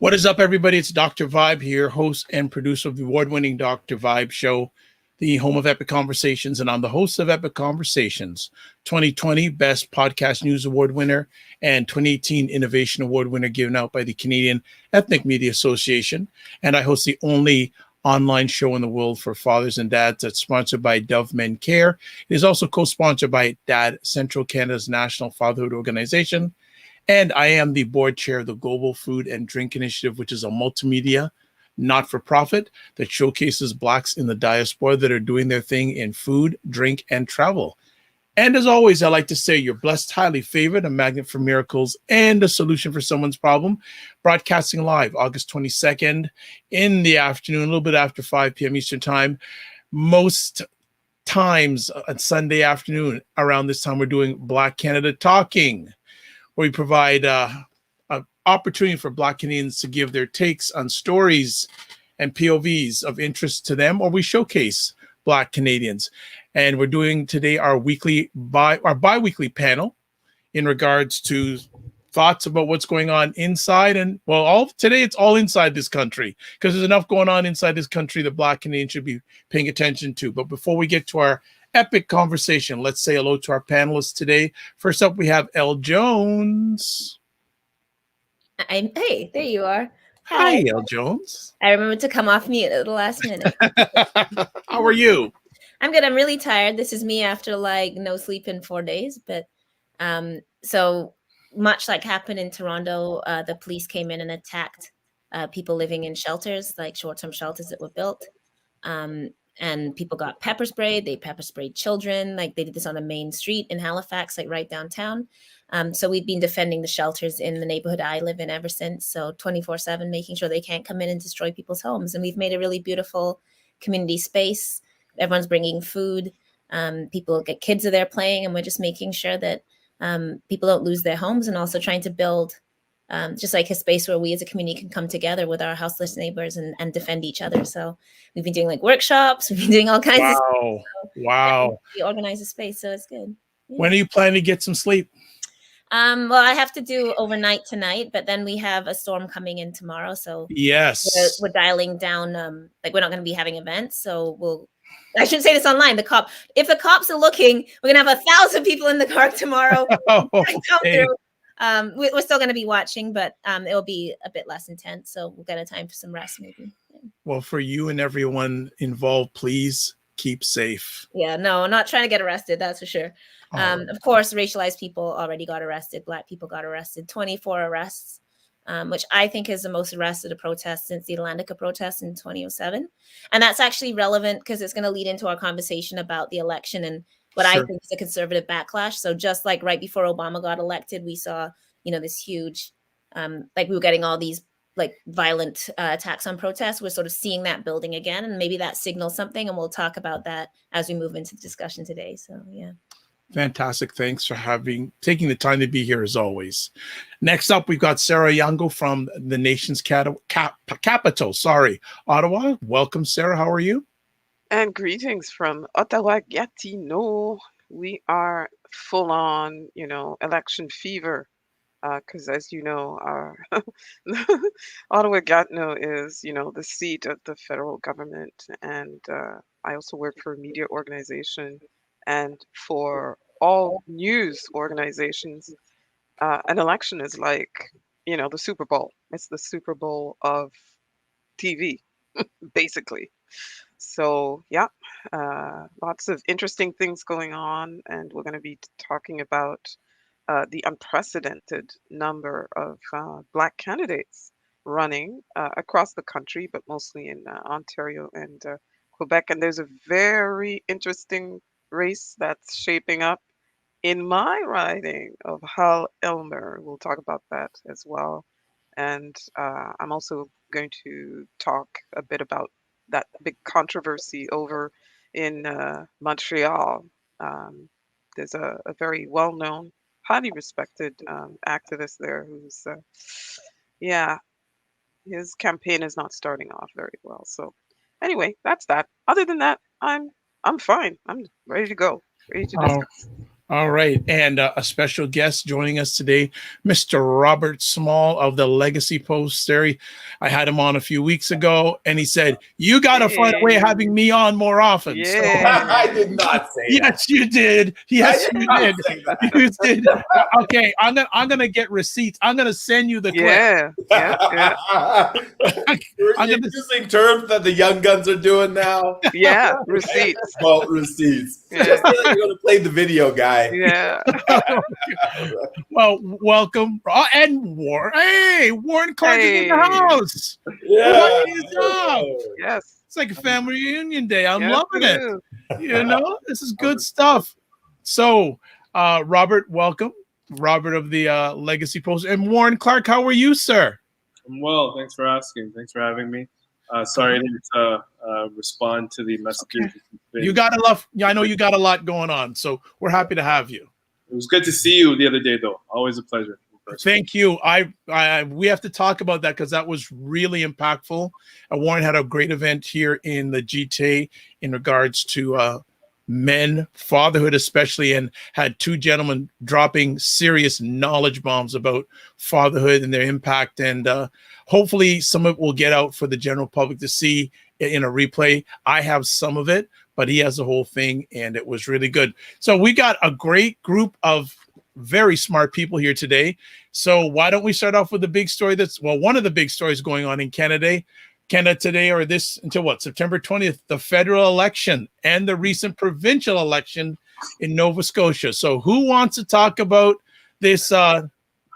What is up, everybody? It's Dr. Vibe here, host and producer of the award-winning Dr. Vibe Show, the home of Epic Conversations, and I'm the host of Epic Conversations, 2020 Best Podcast News Award winner and 2018 Innovation Award winner given out by the Canadian Ethnic Media Association. And I host the only online show in the world for fathers and dads that's sponsored by Dove Men Care. It is also co-sponsored by Dad Central, Canada's national fatherhood organization. And I am the board chair of the Global Food and Drink Initiative, which is a multimedia not-for-profit that showcases Blacks in the diaspora that are doing their thing in food, drink, and travel. And as always, I like to say you're blessed, highly favored, a magnet for miracles, and a solution for someone's problem. Broadcasting live August 22nd in the afternoon, a little bit after 5 p.m. Eastern Time. Most times on Sunday afternoon around this time, we're doing Black Canada Talking, where we provide an opportunity for Black Canadians to give their takes on stories and POVs of interest to them, or we showcase Black Canadians. And we're doing today our bi-weekly panel in regards to thoughts about what's going on inside and, today it's all inside this country because there's enough going on inside this country that Black Canadians should be paying attention to. But before we get to our epic conversation, let's say hello to our panelists today. First up, we have Elle Jones. Hey, there you are. Hi, Elle Jones. I remembered to come off mute at the last minute. How are you? I'm good. I'm really tired. This is me after no sleep in 4 days. But so much like happened in Toronto, the police came in and attacked people living in shelters, like short-term shelters that were built. And people got pepper sprayed. They pepper sprayed children. They did this on a main street in Halifax, right downtown. So we've been defending the shelters in the neighborhood I live in ever since. So 24/7, making sure they can't come in and destroy people's homes. And we've made a really beautiful community space. Everyone's bringing food. Kids are there playing, and we're just making sure that people don't lose their homes, and also trying to build just like a space where we as a community can come together with our houseless neighbors and defend each other. So we've been doing workshops. We've been doing all kinds of stuff. Wow. We organize a space, so it's good. Yeah. When are you planning to get some sleep? Well, I have to do overnight tonight, but then we have a storm coming in tomorrow. So yes, we're dialing down. We're not going to be having events. So I shouldn't say this online. If the cops are looking, we're going to have 1,000 people in the car tomorrow. Okay. We're still going to be watching, but it'll be a bit less intense. So we'll get a time for some rest, maybe. Yeah. Well, for you and everyone involved, please keep safe. Yeah, no, not trying to get arrested. That's for sure. Of course, racialized people already got arrested. Black people got arrested. 24 arrests, which I think is the most arrests at a protest since the Atlantica protest in 2007. And that's actually relevant because it's going to lead into our conversation about the election and what I think is a conservative backlash. So just like right before Obama got elected, we saw, this huge, we were getting all these violent attacks on protests. We're sort of seeing that building again, and maybe that signals something. And we'll talk about that as we move into the discussion today. So, yeah. Fantastic. Thanks for taking the time to be here as always. Next up, we've got Sarah Yango from the nation's capital, Ottawa. Welcome, Sarah. How are you? And greetings from Ottawa, Gatineau. We are full on, election fever. Because as you know, our Ottawa, Gatineau is, the seat of the federal government. And I also work for a media organization. And for all news organizations, an election is like, the Super Bowl. It's the Super Bowl of TV, basically. So, yeah, lots of interesting things going on. And we're going to be talking about the unprecedented number of Black candidates running across the country, but mostly in Ontario and Quebec. And there's a very interesting race that's shaping up in my riding of Hull Elmer. We'll talk about that as well. And I'm also going to talk a bit about that big controversy over in Montreal. There's a very well-known, highly respected activist there who's, his campaign is not starting off very well. So anyway, that's that. Other than that, I'm fine. I'm ready to go. Ready to discuss. All right. And a special guest joining us today, Mr. Robert Small of the Legacy Post. Terry, I had him on a few weeks ago, and he said, you got to find a way of Hey, having me on more often. So, yeah. I did not say that. yes, you did. Yes, you not did. say that. You did. Okay, I'm gonna get receipts. I'm gonna send you the clip. Yeah, yeah, You're I'm gonna- using terms that the young guns are doing now. yeah. Receipts. Well, receipts. Yeah. Just feel like you're gonna play the video guy. Yeah. Well, welcome. And Warren. Hey, Warren Clark is in the Hey. house. Yeah. What is up? Yes. It's like a family reunion day. I'm Yes, loving it. is. You know, this is good stuff. So, Robert, welcome. Robert of the Legacy Post. And Warren Clark, how are you, sir? I'm well. Thanks for asking. Thanks for having me. Sorry I didn't respond to the messages. You got a lot. Yeah, I know you got a lot going on. So we're happy to have you. It was good to see you the other day, though. Always a pleasure. Thank you. We have to talk about that because that was really impactful. Warren had a great event here in the GTA in regards to men, fatherhood especially, and had two gentlemen dropping serious knowledge bombs about fatherhood and their impact. And hopefully some of it will get out for the general public to see in a replay. I have some of it, but he has the whole thing, and it was really good. So we got a great group of very smart people here today. So why don't we start off with the big story one of the big stories going on in Canada today, or this until what, September 20th, the federal election and the recent provincial election in Nova Scotia. So who wants to talk about this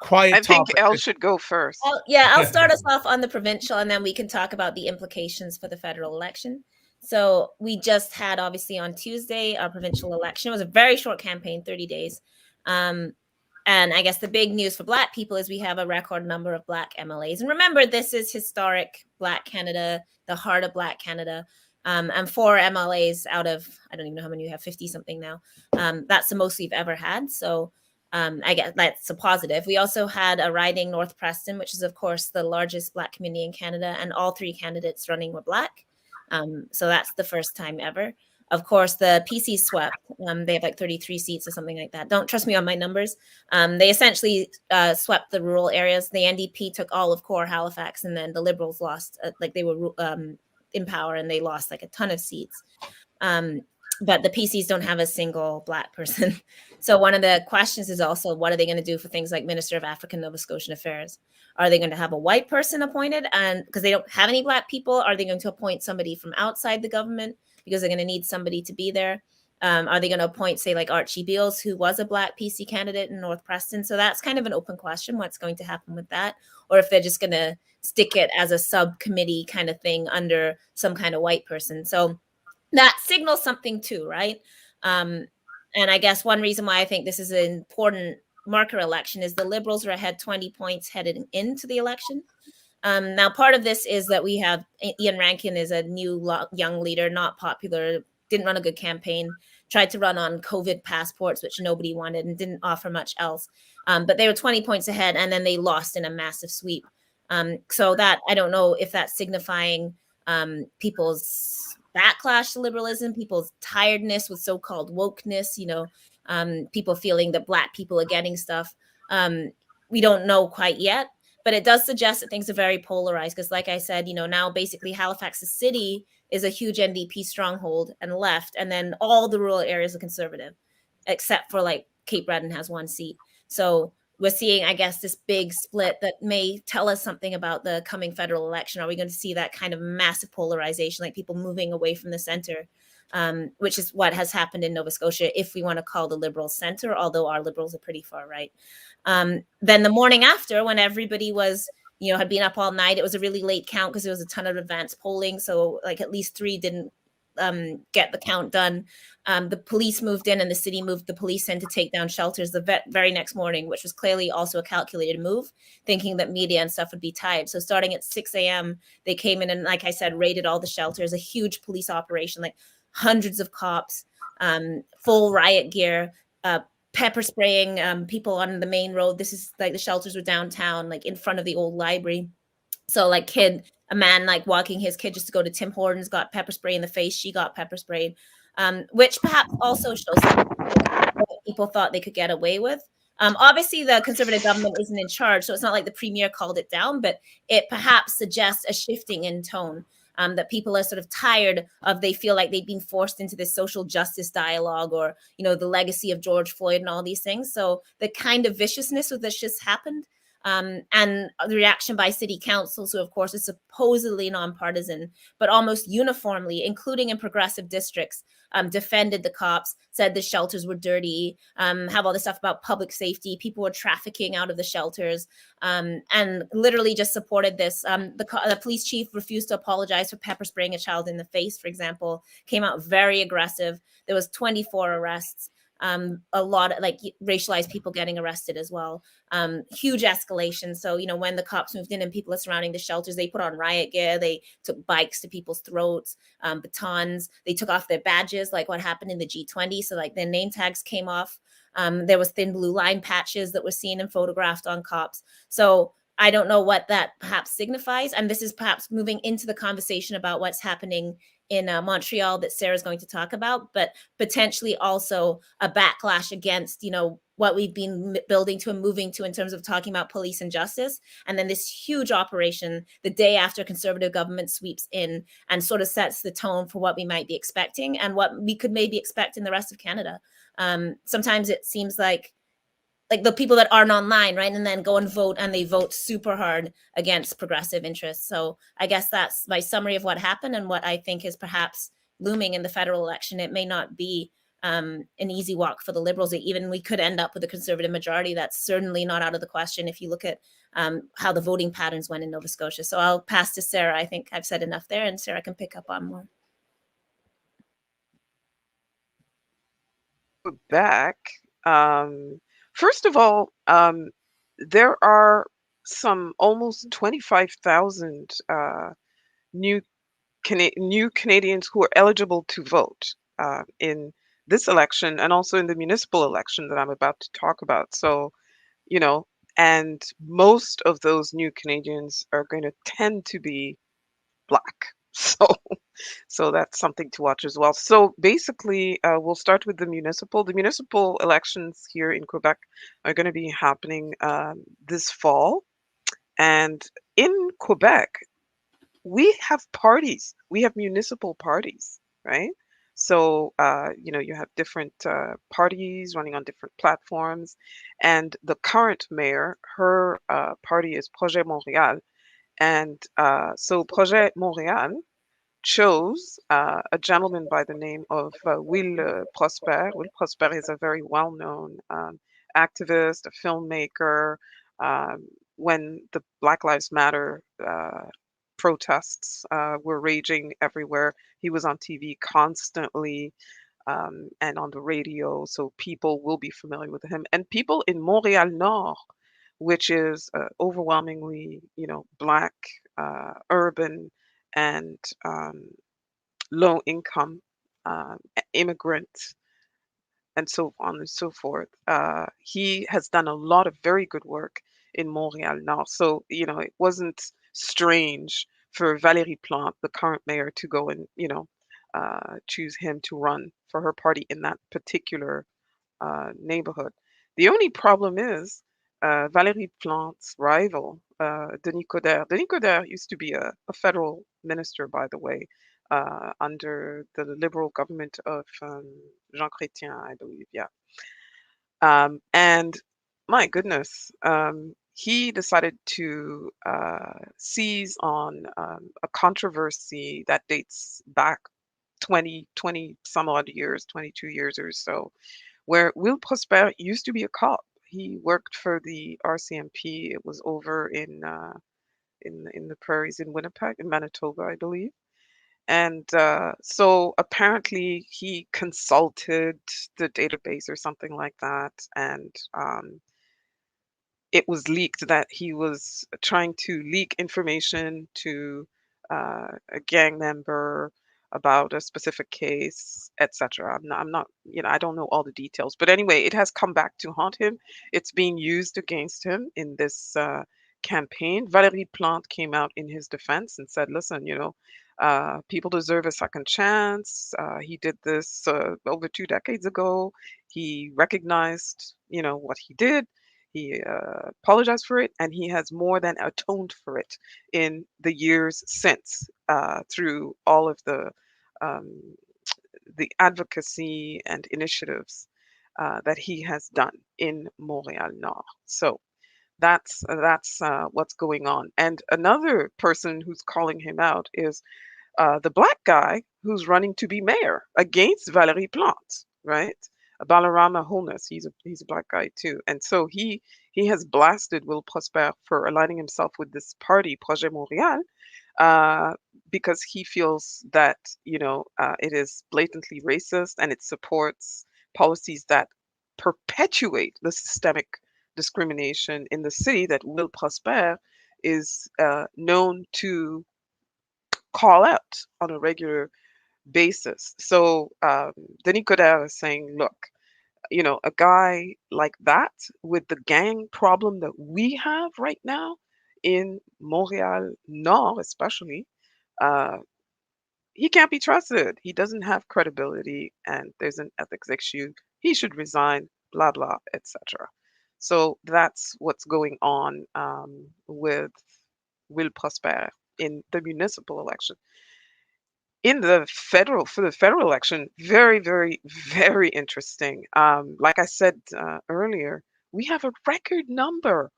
quiet I think topic? Elle should go first. I'll start us off on the provincial, and then we can talk about the implications for the federal election. So we just had, obviously, on Tuesday, our provincial election. It was a very short campaign, 30 days. And I guess the big news for Black people is we have a record number of Black MLAs. And remember, this is historic Black Canada, the heart of Black Canada. And 4 MLAs out of, I don't even know how many you have, 50 something now. That's the most we've ever had. So I guess that's a positive. We also had a riding, North Preston, which is, of course, the largest Black community in Canada. And all 3 candidates running were Black. So that's the first time ever. Of course, the PC swept. They have like 33 seats or something like that. Don't trust me on my numbers. They essentially swept the rural areas. The NDP took all of core Halifax, and then the Liberals lost, they were in power, and they lost like a ton of seats. But the PCs don't have a single Black person. So one of the questions is also, what are they going to do for things like Minister of African Nova Scotian Affairs? Are they going to have a white person appointed? And because they don't have any Black people, are they going to appoint somebody from outside the government? Because they're going to need somebody to be there. Are they going to appoint, say, like Archie Beals, who was a Black PC candidate in North Preston? So that's kind of an open question, what's going to happen with that. Or if they're just going to stick it as a subcommittee kind of thing under some kind of white person. So that signals something too, right? And I guess one reason why I think this is an important marker election is the Liberals are ahead 20 points headed into the election. Now, part of this is that we have Ian Rankin is a new young leader, not popular, didn't run a good campaign, tried to run on COVID passports, which nobody wanted, and didn't offer much else. But they were 20 points ahead, and then they lost in a massive sweep. So that, I don't know if that's signifying people's backlash to liberalism, people's tiredness with so-called wokeness, people feeling that Black people are getting stuff. We don't know quite yet. But it does suggest that things are very polarized because, like I said, now basically Halifax, the city, is a huge NDP stronghold and left, and then all the rural areas are conservative, except for like Cape Breton has 1 seat. So we're seeing, I guess, this big split that may tell us something about the coming federal election. Are we going to see that kind of massive polarization, like people moving away from the center, which is what has happened in Nova Scotia, if we want to call the Liberals center, although our Liberals are pretty far right. Then the morning after, when everybody was, had been up all night, it was a really late count because there was a ton of advanced polling. So like at least 3 didn't get the count done. The police moved in and the city moved the police in to take down shelters the very next morning, which was clearly also a calculated move, thinking that media and stuff would be tired. So starting at 6 a.m., they came in and, like I said, raided all the shelters, a huge police operation, like hundreds of cops, full riot gear, pepper spraying people on the main road. This is like the shelters were downtown, like in front of the old library. So like a man like walking his kid just to go to Tim Hortons got pepper spray in the face. She got pepper sprayed, which perhaps also shows that what people thought they could get away with. Obviously, the Conservative government isn't in charge, so it's not like the premier called it down, but it perhaps suggests a shifting in tone. That people are sort of tired of, they feel like they've been forced into this social justice dialogue, or the legacy of George Floyd and all these things. So the kind of viciousness with this just happened, and the reaction by city councils, who of course is supposedly nonpartisan, but almost uniformly, including in progressive districts, defended the cops, said the shelters were dirty, have all this stuff about public safety, people were trafficking out of the shelters, and literally just supported this. The police chief refused to apologize for pepper spraying a child in the face, for example, came out very aggressive. There was 24 arrests. A lot of racialized people getting arrested as well. Huge escalation. So, when the cops moved in and people are surrounding the shelters, they put on riot gear. They took bikes to people's throats, batons. They took off their badges, like what happened in the G20. So their name tags came off. There was thin blue line patches that were seen and photographed on cops. So I don't know what that perhaps signifies. And this is perhaps moving into the conversation about what's happening in Montreal that Sarah's going to talk about, but potentially also a backlash against, what we've been building to and moving to in terms of talking about police and justice. And then this huge operation the day after Conservative government sweeps in and sort of sets the tone for what we might be expecting and what we could maybe expect in the rest of Canada. Sometimes it seems like the people that aren't online, right, and then go and vote, and they vote super hard against progressive interests. So I guess that's my summary of what happened and what I think is perhaps looming in the federal election. It may not be an easy walk for the Liberals. Even we could end up with a Conservative majority. That's certainly not out of the question if you look at how the voting patterns went in Nova Scotia. So I'll pass to Sarah. I think I've said enough there, and Sarah can pick up on more. Back. First of all, there are some almost 25,000 new Canadians who are eligible to vote in this election and also in the municipal election that I'm about to talk about. So, and most of those new Canadians are going to tend to be Black. So that's something to watch as well. So basically, we'll start with the municipal. The municipal elections here in Quebec are going to be happening this fall. And in Quebec, we have parties. We have municipal parties, right? So, you have different parties running on different platforms. And the current mayor, her party is Projet Montréal. And so Projet Montréal chose a gentleman by the name of Will Prosper. Will Prosper is a very well-known activist, a filmmaker. When the Black Lives Matter protests were raging everywhere, he was on TV constantly and on the radio, so people will be familiar with him. And people in Montréal Nord, which is overwhelmingly, Black, urban, and low income immigrant, and so on and so forth. He has done a lot of very good work in Montréal Nord. So, it wasn't strange for Valérie Plante, the current mayor, to go and, choose him to run for her party in that particular neighborhood. The only problem is Valérie Plante's rival, Denis Coderre. Denis Coderre used to be a federal minister, by the way, under the Liberal government of Jean Chrétien, I believe. Yeah. And my goodness, he decided to seize on a controversy that dates back 20 some odd years, 22 years or so, where Will Prosper used to be a cop. He worked for the RCMP. It was over in the prairies in Winnipeg, in Manitoba, I believe. And so apparently he consulted the database or something like that, and it was leaked that he was trying to leak information to a gang member about a specific case, etc. I'm not, I don't know all the details, but anyway, it has come back to haunt him. It's being used against him in this campaign. Valérie Plante came out in his defense and said, listen, People deserve a second chance. He did this over 2 decades ago. He recognized, what he did. He apologized for it, and he has more than atoned for it in the years since through all of um, the advocacy and initiatives that he has done in Montreal Nord. So that's what's going on. And another person who's calling him out is the black guy who's running to be mayor against Valérie Plante, right? Balarama Holness, he's a black guy too, and so he has blasted Will Prosper for aligning himself with this party, Projet Montréal, uh, because he feels that it is blatantly racist and it supports policies that perpetuate the systemic discrimination in the city that Will Prosper is known to call out on a regular basis. So Denis Coderre is saying, look, a guy like that with the gang problem that we have right now in Montreal Nord, especially, uh, he can't be trusted. He doesn't have credibility, and there's an ethics issue. He should resign, blah, blah, etc. So that's what's going on with Will Prosper in the municipal election. In the federal election, very, very, very interesting. Like I said earlier, we have a record number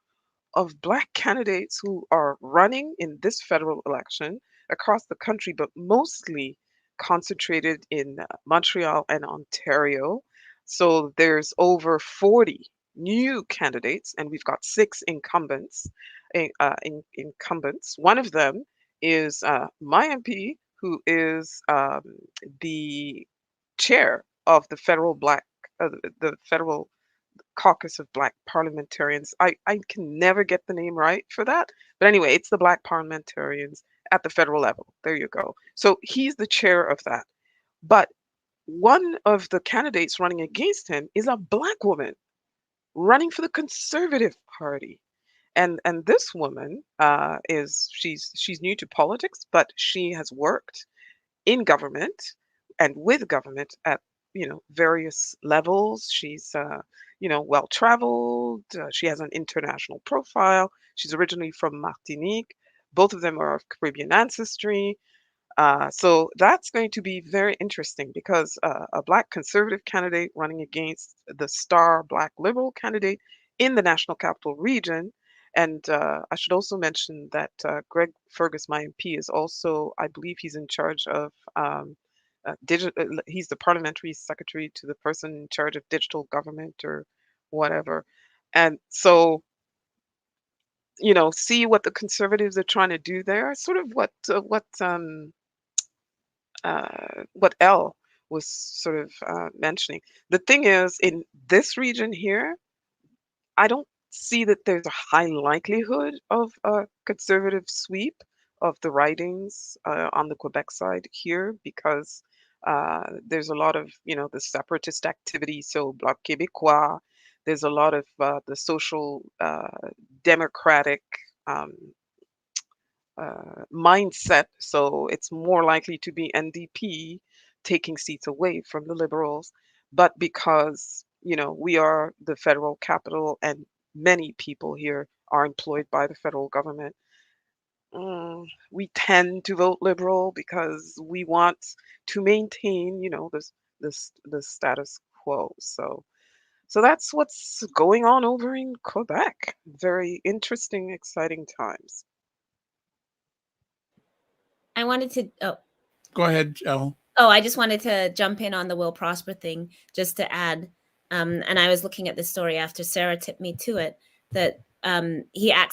of Black candidates who are running in this federal election across the country, but mostly concentrated in Montreal and Ontario. So there's over 40 new candidates, and we've got 6 incumbents. Incumbents. One of them is my MP, who is the chair of the the federal caucus of Black parliamentarians. I can never get the name right for that. But anyway, it's the Black parliamentarians at the federal level. There you go. So he's the chair of that. But one of the candidates running against him is a Black woman running for the Conservative Party. And this woman she's new to politics, but she has worked in government and with government at various levels. She's well traveled. She has an international profile. She's originally from Martinique. Both of them are of Caribbean ancestry. So that's going to be very interesting because a Black conservative candidate running against the star Black liberal candidate in the National Capital Region. And I should also mention that Greg Fergus, my MP, is also, I believe he's in charge of he's the parliamentary secretary to the person in charge of digital government or whatever. And so, see what the conservatives are trying to do there. Sort of what Elle was sort of mentioning. The thing is, in this region here, I don't see that there's a high likelihood of a conservative sweep of the ridings on the Quebec side here because there's a lot of, the separatist activity. So Bloc Québécois, there's a lot of the social democratic mindset. So it's more likely to be NDP taking seats away from the Liberals. But because, we are the federal capital and many people here are employed by the federal government, we tend to vote Liberal because we want to maintain, the status quo. So that's what's going on over in Quebec. Very interesting, exciting times. I wanted to. Go ahead, Elle. Oh, I just wanted to jump in on the Will Prosper thing, just to add. And I was looking at this story after Sarah tipped me to it, that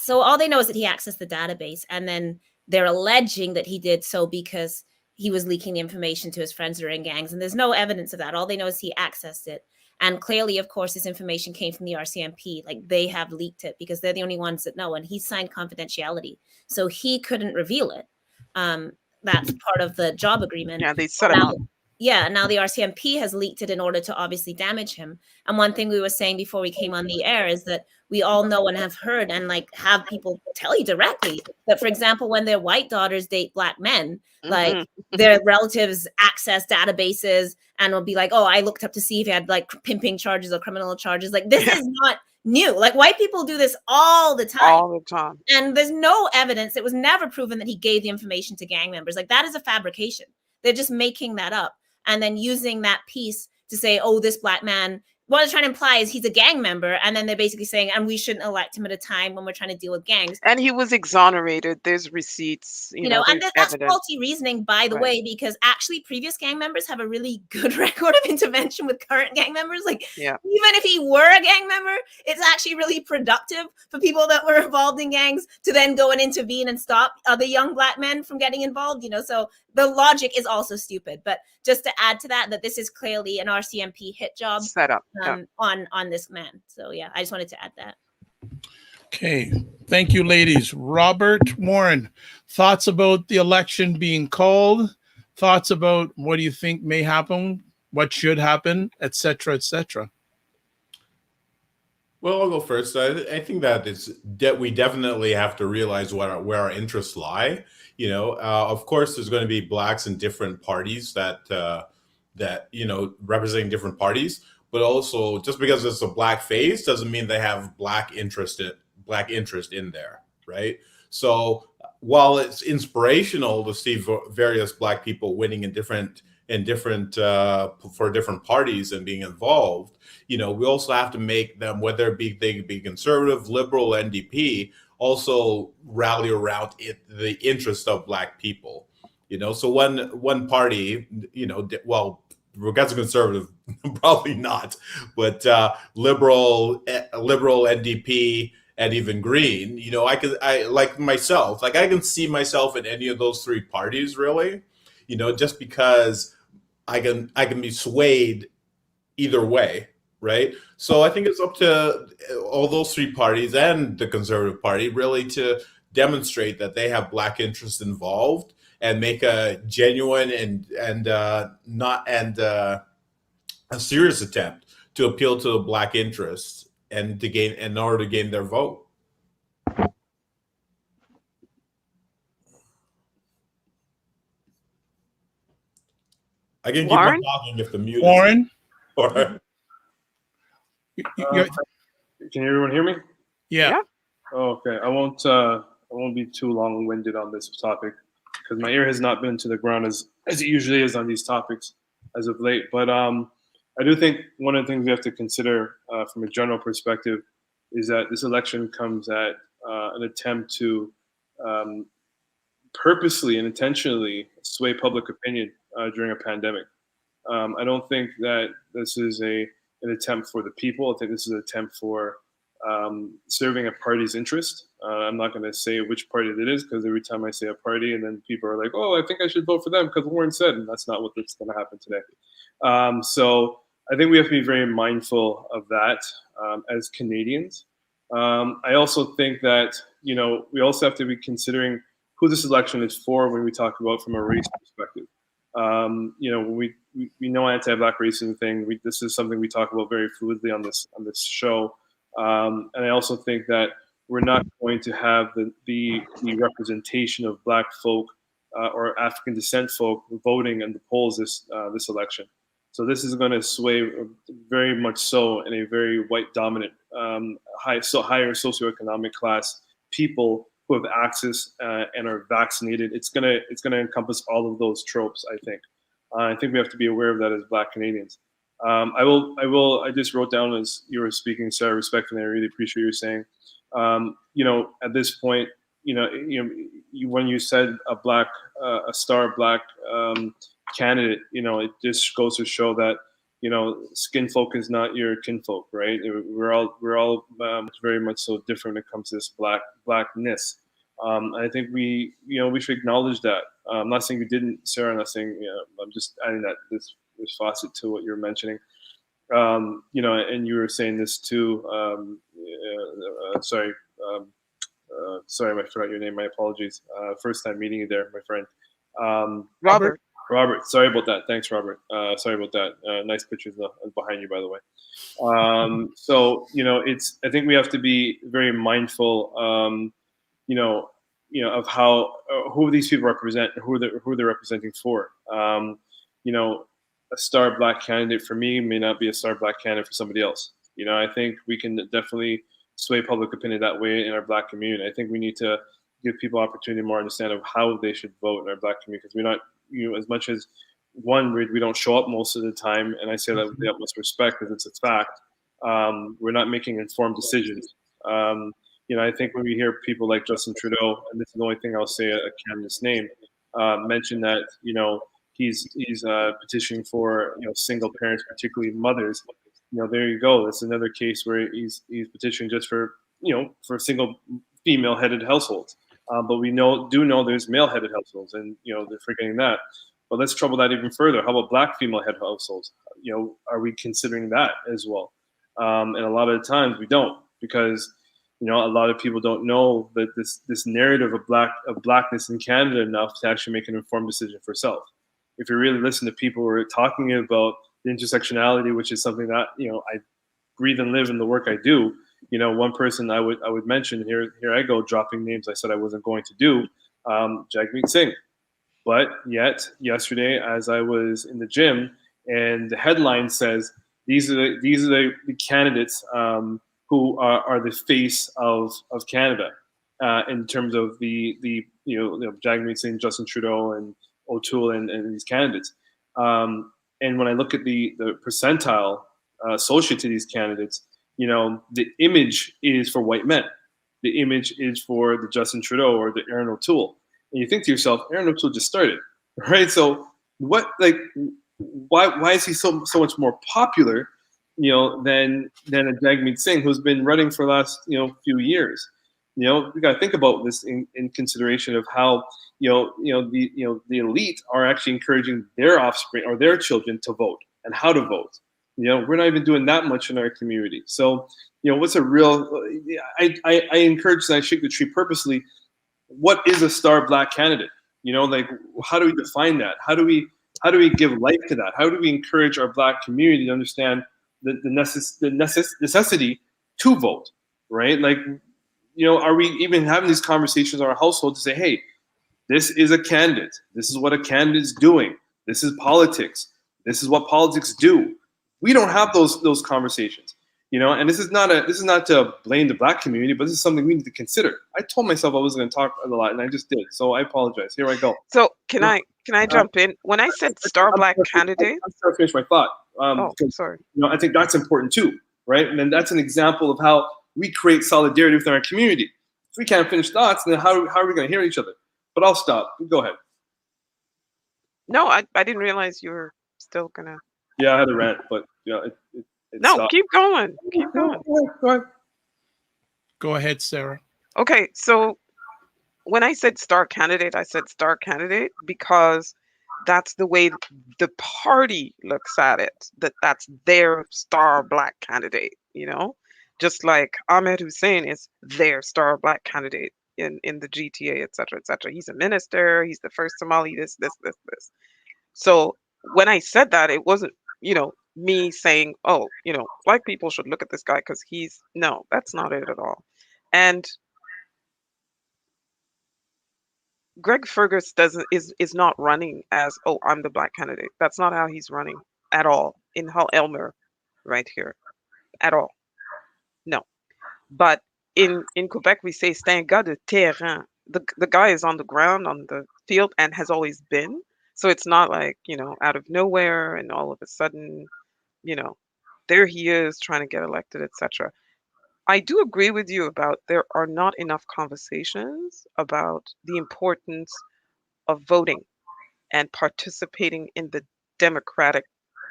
so all they know is that he accessed the database, and then they're alleging that he did so because he was leaking the information to his friends that are in gangs. And there's no evidence of that. All they know is he accessed it. And clearly, of course, this information came from the RCMP. Like, they have leaked it because they're the only ones that know. And he signed confidentiality, so he couldn't reveal it. That's part of the job agreement. Yeah, they set him up. now the RCMP has leaked it in order to obviously damage him. And one thing we were saying before we came on the air is that we all know and have heard and like have people tell you directly that, for example, when their white daughters date black men, like their relatives access databases and will be like, oh, I looked up to see if he had like pimping charges or criminal charges. Like this is not new. Like white people do this all the time. All the time. And there's no evidence. It was never proven that he gave the information to gang members. Like that is a fabrication. They're just making that up and then using that piece to say, oh, this black man, what they're trying to imply is he's a gang member. And then they're basically saying, and we shouldn't elect him at a time when we're trying to deal with gangs. And he was exonerated. There's receipts, You know, and there's that's evidence. faulty reasoning, by the Right. way, because actually previous gang members have a really good record of intervention with current gang members. Like, Yeah. even if he were a gang member, it's actually really productive for people that were involved in gangs to then go and intervene and stop other young black men from getting involved, you know. So the logic is also stupid. But just to add to that, this is clearly an RCMP hit job Set up. Yeah. on this man. So yeah, I just wanted to add that. Okay. Thank you, ladies. Robert Warren, thoughts about the election being called, thoughts about what do you think may happen, what should happen, et cetera, et cetera. Well, I'll go first. I think that we definitely have to realize where our interests lie. Of course, there's going to be blacks in different parties that representing different parties. But also, just because it's a black face doesn't mean they have black interest in there, right? So while it's inspirational to see various black people winning in different for different parties and being involved, we also have to make them, whether they be conservative, liberal, NDP, also rally around the interest of black people. So one party, regards to conservative, probably not, but liberal, NDP, and even Green, I like myself, like I can see myself in any of those three parties, really, just because I can be swayed either way, right? So I think it's up to all those three parties and the Conservative Party really to demonstrate that they have black interests involved and make a genuine and a serious attempt to appeal to the black interests and in order to gain their vote. I can keep on Warren? talking if the mute Warren? is. Can everyone hear me? Yeah. Yeah. Oh, okay. I won't be too long-winded on this topic because my ear has not been to the ground as it usually is on these topics as of late. But I do think one of the things we have to consider from a general perspective is that this election comes at an attempt to purposely and intentionally sway public opinion during a pandemic. I don't think that this is an attempt for the people. I think this is an attempt for serving a party's interest. I'm not going to say which party it is because every time I say a party and then people are like, oh, I think I should vote for them because Warren said, and that's not what's going to happen today. So I think we have to be very mindful of that as Canadians. I also think that, we also have to be considering who this election is for when we talk about from a race perspective. We know anti-black racism thing. This is something we talk about very fluidly on this show. And I also think that we're not going to have the representation of black folk or African descent folk voting in the polls this election. So this is going to sway very much so in a very white dominant, higher socioeconomic class people who have access and are vaccinated. It's gonna encompass all of those tropes. I think we have to be aware of that as Black Canadians. I just wrote down as you were speaking, Sarah, respectfully. I really appreciate you saying. At this point, when you said a star black candidate, it just goes to show that skin folk is not your kinfolk, right? We're all very much so different when it comes to this blackness. I think we should acknowledge that. I'm not saying you didn't, Sarah. I'm not saying, I'm just adding that this facet to what you're mentioning. And you were saying this too. Sorry, I forgot your name. My apologies. First time meeting you there, my friend. Robert. Robert, sorry about that. Thanks, Robert. Sorry about that. Nice pictures behind you, by the way. So I think we have to be very mindful, you know, of how who these people represent, who they're representing for. You know, a star black candidate for me may not be a star black candidate for somebody else. I think we can definitely sway public opinion that way in our black community. I think we need to give people opportunity to more understand of how they should vote in our black community, because we're not, as much as we don't show up most of the time, and I say that with the utmost respect because it's a fact. We're not making informed decisions. I think when we hear people like Justin Trudeau, and this is the only thing I'll say a candidate's name, mention that he's petitioning for single parents, particularly mothers. There you go. That's another case where he's petitioning just for for single female-headed households. But we do know there's male-headed households, and they're forgetting that. But let's trouble that even further. How about black female-headed households? Are we considering that as well? And a lot of the times we don't, because a lot of people don't know that this narrative of blackness in Canada enough to actually make an informed decision for self. If you really listen to people who are talking about the intersectionality, which is something that I breathe and live in the work I do. One person I would mention here I go dropping names I said I wasn't going to do, Jagmeet Singh. But yet yesterday, as I was in the gym, and the headline says these are the candidates who are the face of Canada in terms of the Jagmeet Singh, Justin Trudeau, and O'Toole, and these candidates. And when I look at the percentile associated to these candidates, the image is for white men. The image is for the Justin Trudeau or the Aaron O'Toole. And you think to yourself, Aaron O'Toole just started, right? So why is he so much more popular, than a Jagmeet Singh who's been running for the last few years? We got to think about this in consideration of how the elite are actually encouraging their offspring or their children to vote and how to vote. We're not even doing that much in our community. So what's a real? I encourage, and I shake the tree purposely. What is a star black candidate? How do we define that? How do we give life to that? How do we encourage our black community to understand the necessity to vote, right? Are we even having these conversations in our household to say, hey, this is a candidate. This is what a candidate is doing. This is politics. This is what politics do. We don't have those conversations, and this is not to blame the black community, but this is something we need to consider. I told myself I wasn't going to talk a lot, and I just did. So I apologize. Here I go. So can I jump in? When I said star black candidate, I'm sorry to finish my thought. Sorry. I think that's important too, right? And then that's an example of how we create solidarity within our community. If we can't finish thoughts, then how are we going to hear each other? But I'll stop. Go ahead. No, I didn't realize you were still gonna. Yeah, I had a rant, but it no, stopped. keep going. Keep going. Go ahead. Go ahead, Sarah. Okay, so when I said star candidate, I said star candidate because that's the way the party looks at it. That's their star black candidate. Just like Ahmed Hussein is their star black candidate in the GTA, etc., etc. He's a minister. He's the first Somali. This. So when I said that, it wasn't me saying, oh, black people should look at this guy because no, that's not it at all. And Greg Fergus is not running as, oh, I'm the black candidate. That's not how he's running at all in Hull Elmer right here at all. No. But in Quebec, we say c'est un gars de terrain. The guy is on the ground, on the field, and has always been. So it's not like, out of nowhere and all of a sudden, there he is trying to get elected, etc. I do agree with you about there are not enough conversations about the importance of voting and participating in the democratic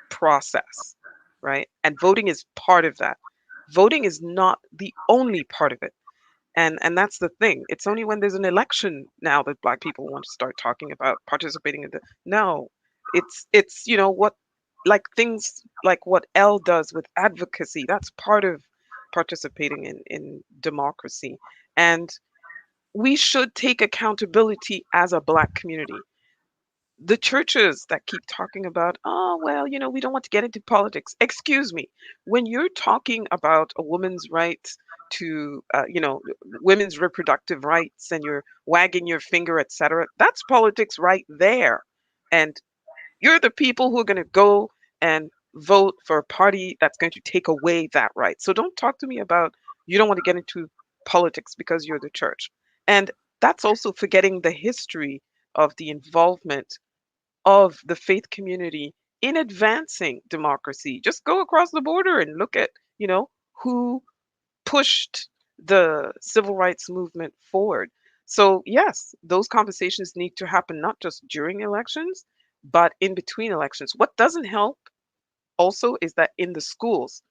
process, right? And voting is part of that. Voting is not the only part of it. And that's the thing. It's only when there's an election now that black people want to start talking about participating in no. It's what, like things like what Elle does with advocacy, that's part of participating in democracy. And we should take accountability as a black community. The churches that keep talking about, oh, well, we don't want to get into politics. Excuse me. When you're talking about a woman's rights to, women's reproductive rights, and you're wagging your finger, etc., that's politics right there. And you're the people who are going to go and vote for a party that's going to take away that right. So don't talk to me about you don't want to get into politics because you're the church. And that's also forgetting the history of the involvement of the faith community in advancing democracy. Just go across the border and look at, who pushed the civil rights movement forward. So, yes, those conversations need to happen not just during elections, but in between elections. What doesn't help also is that in the schools,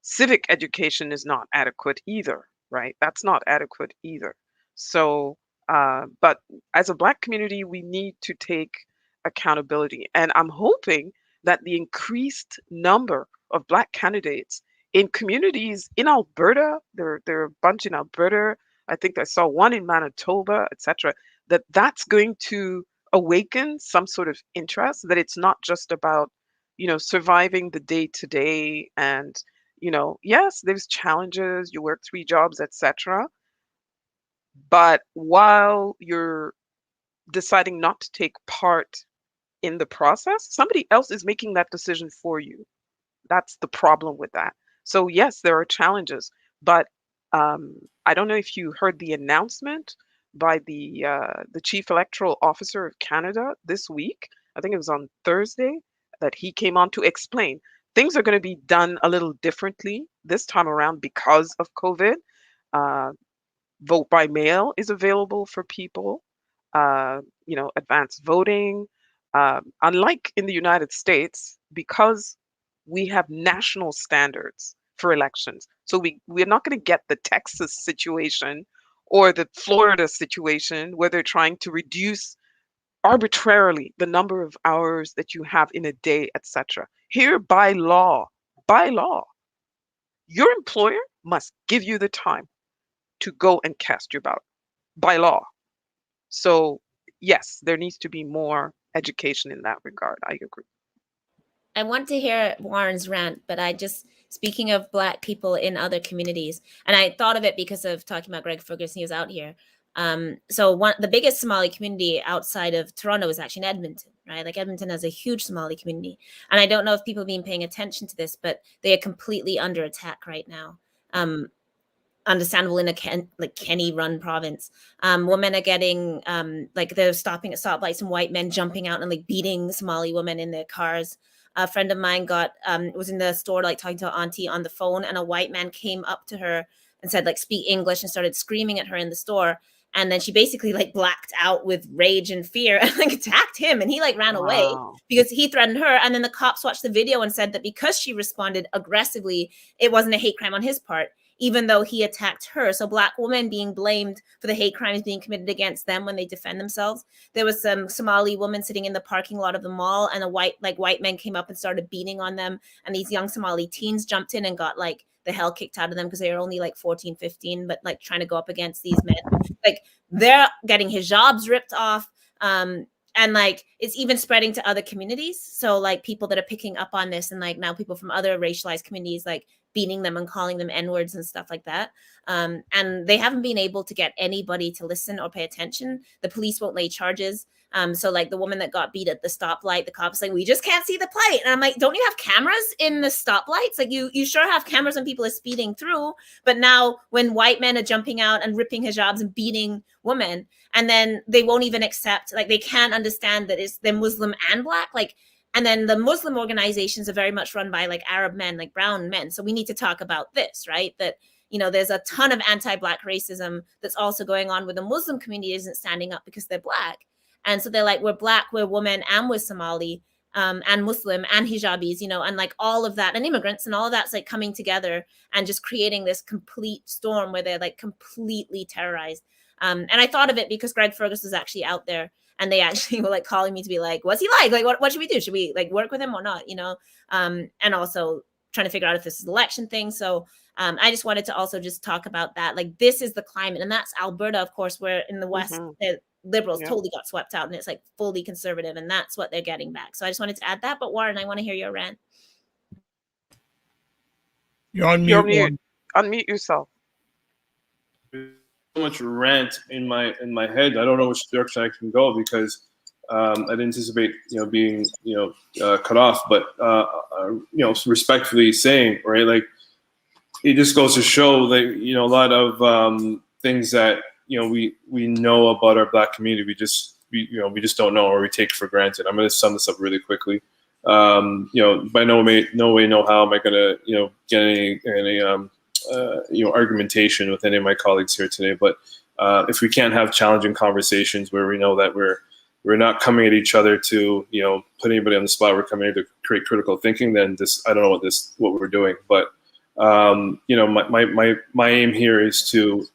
civic education is not adequate either, right? That's not adequate either. So, but as a Black community, we need to take accountability. And I'm hoping that the increased number of Black candidates in communities in Alberta, there are a bunch in Alberta, I think I saw one in Manitoba, etc., that's going to awaken some sort of interest, that it's not just about, surviving the day to day. And yes, there's challenges, you work 3 jobs, etc. But while you're deciding not to take part in the process, somebody else is making that decision for you. That's the problem with that. So yes, there are challenges, but I don't know if you heard the announcement by the Chief Electoral Officer of Canada this week. I think it was on Thursday that he came on to explain things are going to be done a little differently this time around because of COVID. Uh, Vote by mail is available for people. Advanced voting. Unlike in the United States, because we have national standards for elections. So we're not going to get the Texas situation or the Florida situation where they're trying to reduce arbitrarily the number of hours that you have in a day, etc. Here, by law, your employer must give you the time to go and cast your ballot by law. So yes, there needs to be more education in that regard. I agree. I want to hear Warren's rant, but speaking of Black people in other communities, and I thought of it because of talking about Greg Ferguson, he was out here. So the biggest Somali community outside of Toronto is actually in Edmonton, right? Like Edmonton has a huge Somali community. And I don't know if people have been paying attention to this, but they are completely under attack right now. Understandable in a Kenny run province. Women are getting they're stopping at stoplights and white men jumping out and like beating Somali women in their cars. A friend of mine was in the store like talking to her auntie on the phone, and a white man came up to her and said like speak English and started screaming at her in the store. And then she basically like blacked out with rage and fear and like attacked him, and he like ran away because he threatened her. And then the cops watched the video and said that because she responded aggressively, it wasn't a hate crime on his part, even though he attacked her. So Black women being blamed for the hate crimes being committed against them when they defend themselves. There was some Somali woman sitting in the parking lot of the mall, and white men came up and started beating on them. And these young Somali teens jumped in and got like the hell kicked out of them because they were only like 14, 15, but like trying to go up against these men. Like they're getting hijabs ripped off. And like it's even spreading to other communities. So like people that are picking up on this, and like now people from other racialized communities like beating them and calling them N-words and stuff like that. And they haven't been able to get anybody to listen or pay attention. The police won't lay charges. So like the woman that got beat at the stoplight, the cops like, we just can't see the plate. And I'm like, don't you have cameras in the stoplights? Like you sure have cameras when people are speeding through. But now when white men are jumping out and ripping hijabs and beating women, and then they won't even accept, like they can't understand that they're Muslim and Black. Like, and then the Muslim organizations are very much run by like Arab men, like brown men. So we need to talk about this, right? That, there's a ton of anti-Black racism that's also going on where the Muslim community isn't standing up because they're Black. And so they're like, we're Black, we're women, and we're Somali, and Muslim, and hijabis, and like all of that, and immigrants, and all of that's like coming together and just creating this complete storm where they're like completely terrorized. And I thought of it because Greg Fergus was actually out there, and they actually were like calling me to be like, what's he like? Like, what should we do? Should we like work with him or not? And also trying to figure out if this is an election thing. So I just wanted to also just talk about that. Like, this is the climate, and that's Alberta, of course, where in the West, liberals Yeah. totally got swept out, and it's like fully conservative, and that's what they're getting back. So I just wanted to add that. But Warren, I want to hear your rant. You're on You're mute. mute. Warren. Unmute yourself. So much rant in my head. I don't know which direction I can go because I didn't anticipate being cut off. But respectfully saying, right, like it just goes to show that a lot of things that we know about our Black community we just don't know, or we take for granted. I'm going to sum this up really quickly. By no way, no how am I going to get any argumentation with any of my colleagues here today. But if we can't have challenging conversations where we know that we're not coming at each other to put anybody on the spot, we're coming here to create critical thinking, then I don't know what we're doing. But my aim here is to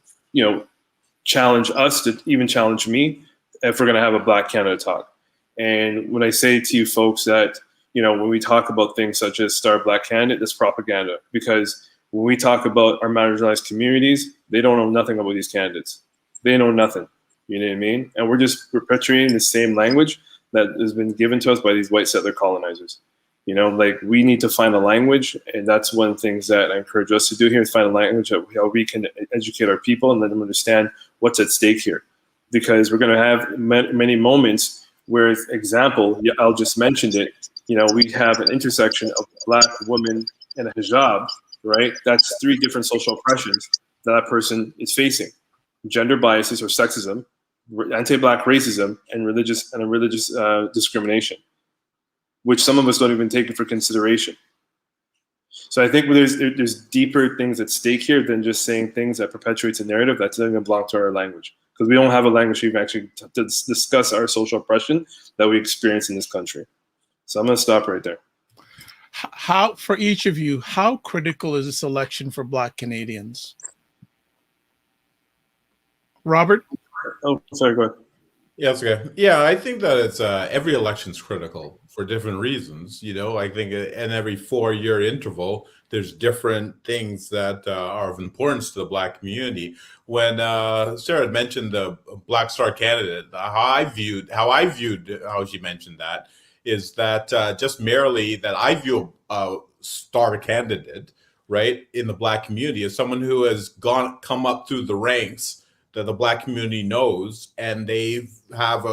challenge us, to even challenge me, if we're going to have a Black Canada talk. And when I say to you folks that when we talk about things such as Star Black Candidate, that's propaganda, because when we talk about our marginalized communities, they don't know nothing about these candidates. They know nothing. You know what I mean? And we're just perpetuating the same language that has been given to us by these white settler colonizers. Like we need to find a language, and that's one of the things that I encourage us to do here, is find a language of how we can educate our people and let them understand what's at stake here. Because we're going to have many moments where, example, Al just mentioned it, we have an intersection of a Black woman and a hijab, right? That's 3 different social oppressions that person is facing: gender biases or sexism, anti-Black racism, and religious discrimination, which some of us don't even take for consideration. So I think there's deeper things at stake here than just saying things that perpetuates a narrative that doesn't even belong to our language, because we don't have a language to even actually to discuss our social oppression that we experience in this country. So I'm going to stop right there. How, for each of you, how critical is this election for Black Canadians? Robert? Oh, sorry, go ahead. Yeah, that's okay. Yeah, I think that it's every election's critical for different reasons. I think in every 4-year interval, there's different things that are of importance to the Black community. When Sarah had mentioned the Black Star candidate, how she mentioned that is that just merely that I view a star candidate, right, in the Black community as someone who has come up through the ranks that the Black community knows, and they have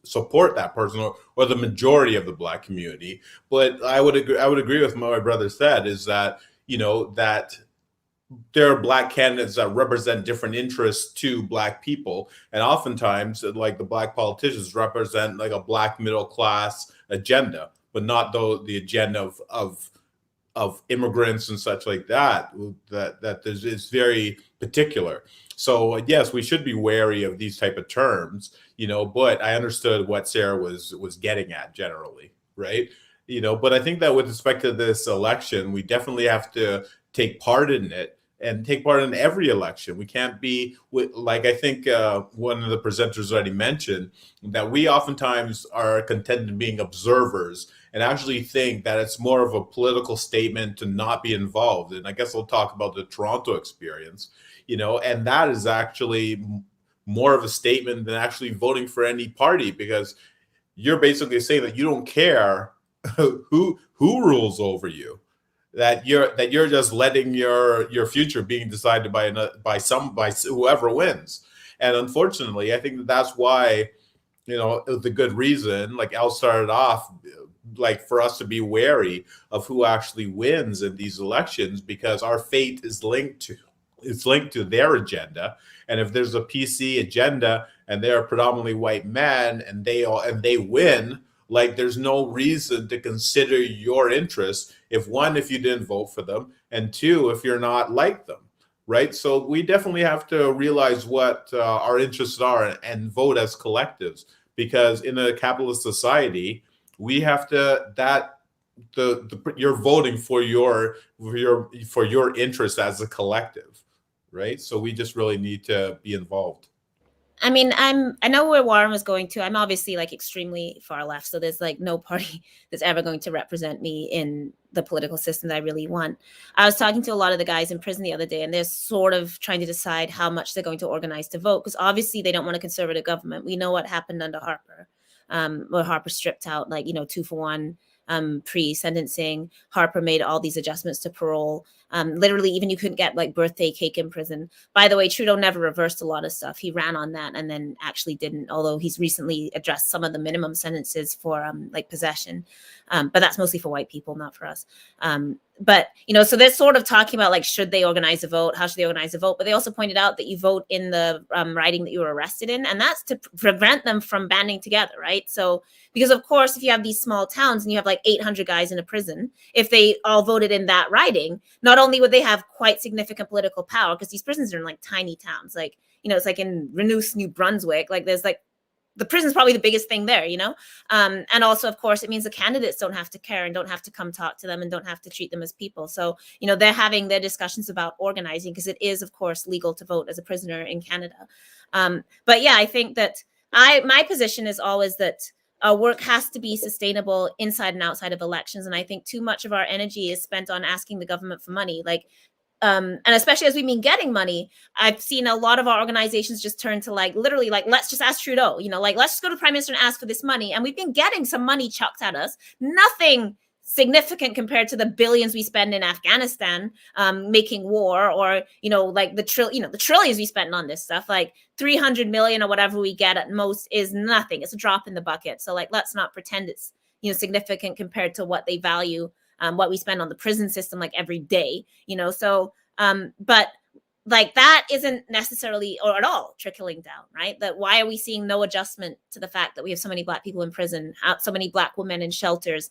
support that person or the majority of the Black community. But I would agree with what my brother said, is that that there are Black candidates that represent different interests to Black people, and oftentimes, like, the Black politicians represent like a Black middle class agenda, but not the agenda of immigrants and such like that. That is very particular. So yes, we should be wary of these type of terms, but I understood what Sarah was getting at generally, right? But I think that with respect to this election, we definitely have to take part in it, and take part in every election. We can't be, like, I think one of the presenters already mentioned, that we oftentimes are content in being observers and actually think that it's more of a political statement to not be involved. And I guess I'll talk about the Toronto experience, and that is actually more of a statement than actually voting for any party, because you're basically saying that you don't care who rules over you, that you're just letting your future being decided by whoever wins. And unfortunately, I think that's why, the good reason, like Al started off, like, for us to be wary of who actually wins in these elections, because our fate is linked to their agenda. And if there's a PC agenda and they're a predominantly white man and they win, like, there's no reason to consider your interests, if you didn't vote for them, and 2, if you're not like them, right? So we definitely have to realize what our interests are and vote as collectives, because in a capitalist society, we have to you're voting for your interest as a collective, right? So we just really need to be involved. I mean, I know where Warren was going to. I'm obviously like extremely far left, so there's like no party that's ever going to represent me in the political system that I really want. I was talking to a lot of the guys in prison the other day, and they're sort of trying to decide how much they're going to organize to vote, because obviously they don't want a conservative government. We know what happened under Harper, where Harper stripped out, like, 2-for-1 pre-sentencing. Harper made all these adjustments to parole. Literally, even you couldn't get like birthday cake in prison. By the way, Trudeau never reversed a lot of stuff. He ran on that and then actually didn't, although he's recently addressed some of the minimum sentences for like possession. But that's mostly for white people, not for us. But, so they're sort of talking about like, should they organize a vote? How should they organize a vote? But they also pointed out that you vote in the riding that you were arrested in, and that's to prevent them from banding together, right? So, because of course, if you have these small towns and you have like 800 guys in a prison, if they all voted in that riding, not only would they have quite significant political power, because these prisons are in like tiny towns, like, it's like in Renouf, New Brunswick, like there's like, the prison's probably the biggest thing there, and also, of course, it means the candidates don't have to care and don't have to come talk to them and don't have to treat them as people. So, they're having their discussions about organizing, because it is, of course, legal to vote as a prisoner in Canada. But yeah, I think that my position is always that our work has to be sustainable inside and outside of elections. And I think too much of our energy is spent on asking the government for money. Like, and especially as we've been getting money, I've seen a lot of our organizations just turn to like, literally like, let's just ask Trudeau, like, let's just go to the Prime Minister and ask for this money. And we've been getting some money chucked at us. Nothing significant compared to the billions we spend in Afghanistan, making war, or, like the trillions we spend on this stuff, like 300 million or whatever we get at most is nothing. It's a drop in the bucket. So like, let's not pretend it's, significant compared to what they value, what we spend on the prison system, like every day, so, but like that isn't necessarily or at all trickling down, right? That why are we seeing no adjustment to the fact that we have so many Black people in prison, so many Black women in shelters,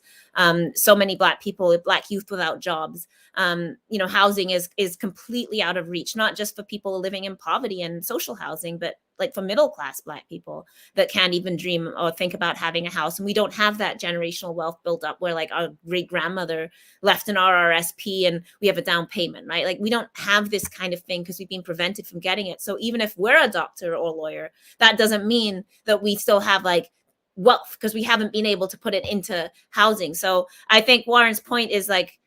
so many Black people, Black youth without jobs? Housing is completely out of reach, not just for people living in poverty and social housing, but like for middle class Black people that can't even dream or think about having a house. And we don't have that generational wealth built up where like our great grandmother left an RRSP and we have a down payment, right? Like we don't have this kind of thing because we've been prevented from getting it. So even if we're a doctor or lawyer, that doesn't mean that we still have like wealth because we haven't been able to put it into housing. So I think Warren's point is like,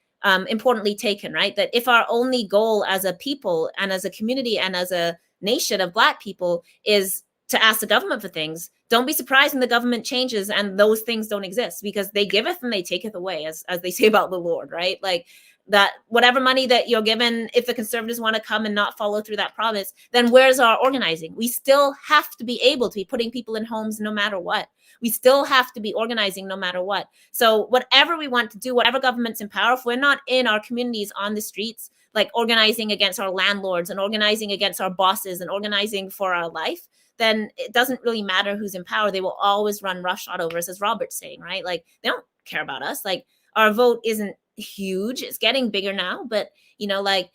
importantly taken, right? That if our only goal as a people and as a community and as a nation of Black people is to ask the government for things, don't be surprised when the government changes and those things don't exist, because they giveth and they taketh away, as they say about the Lord, right? Like that whatever money that you're given, if the Conservatives want to come and not follow through that promise, then where's our organizing? We still have to be able to be putting people in homes no matter what. We still have to be organizing no matter what. So whatever we want to do, whatever government's in power, if we're not in our communities on the streets, like organizing against our landlords and organizing against our bosses and organizing for our life, then it doesn't really matter who's in power. They will always run roughshod over us, as Robert's saying, right? Like they don't care about us. Like our vote isn't huge. It's getting bigger now, but like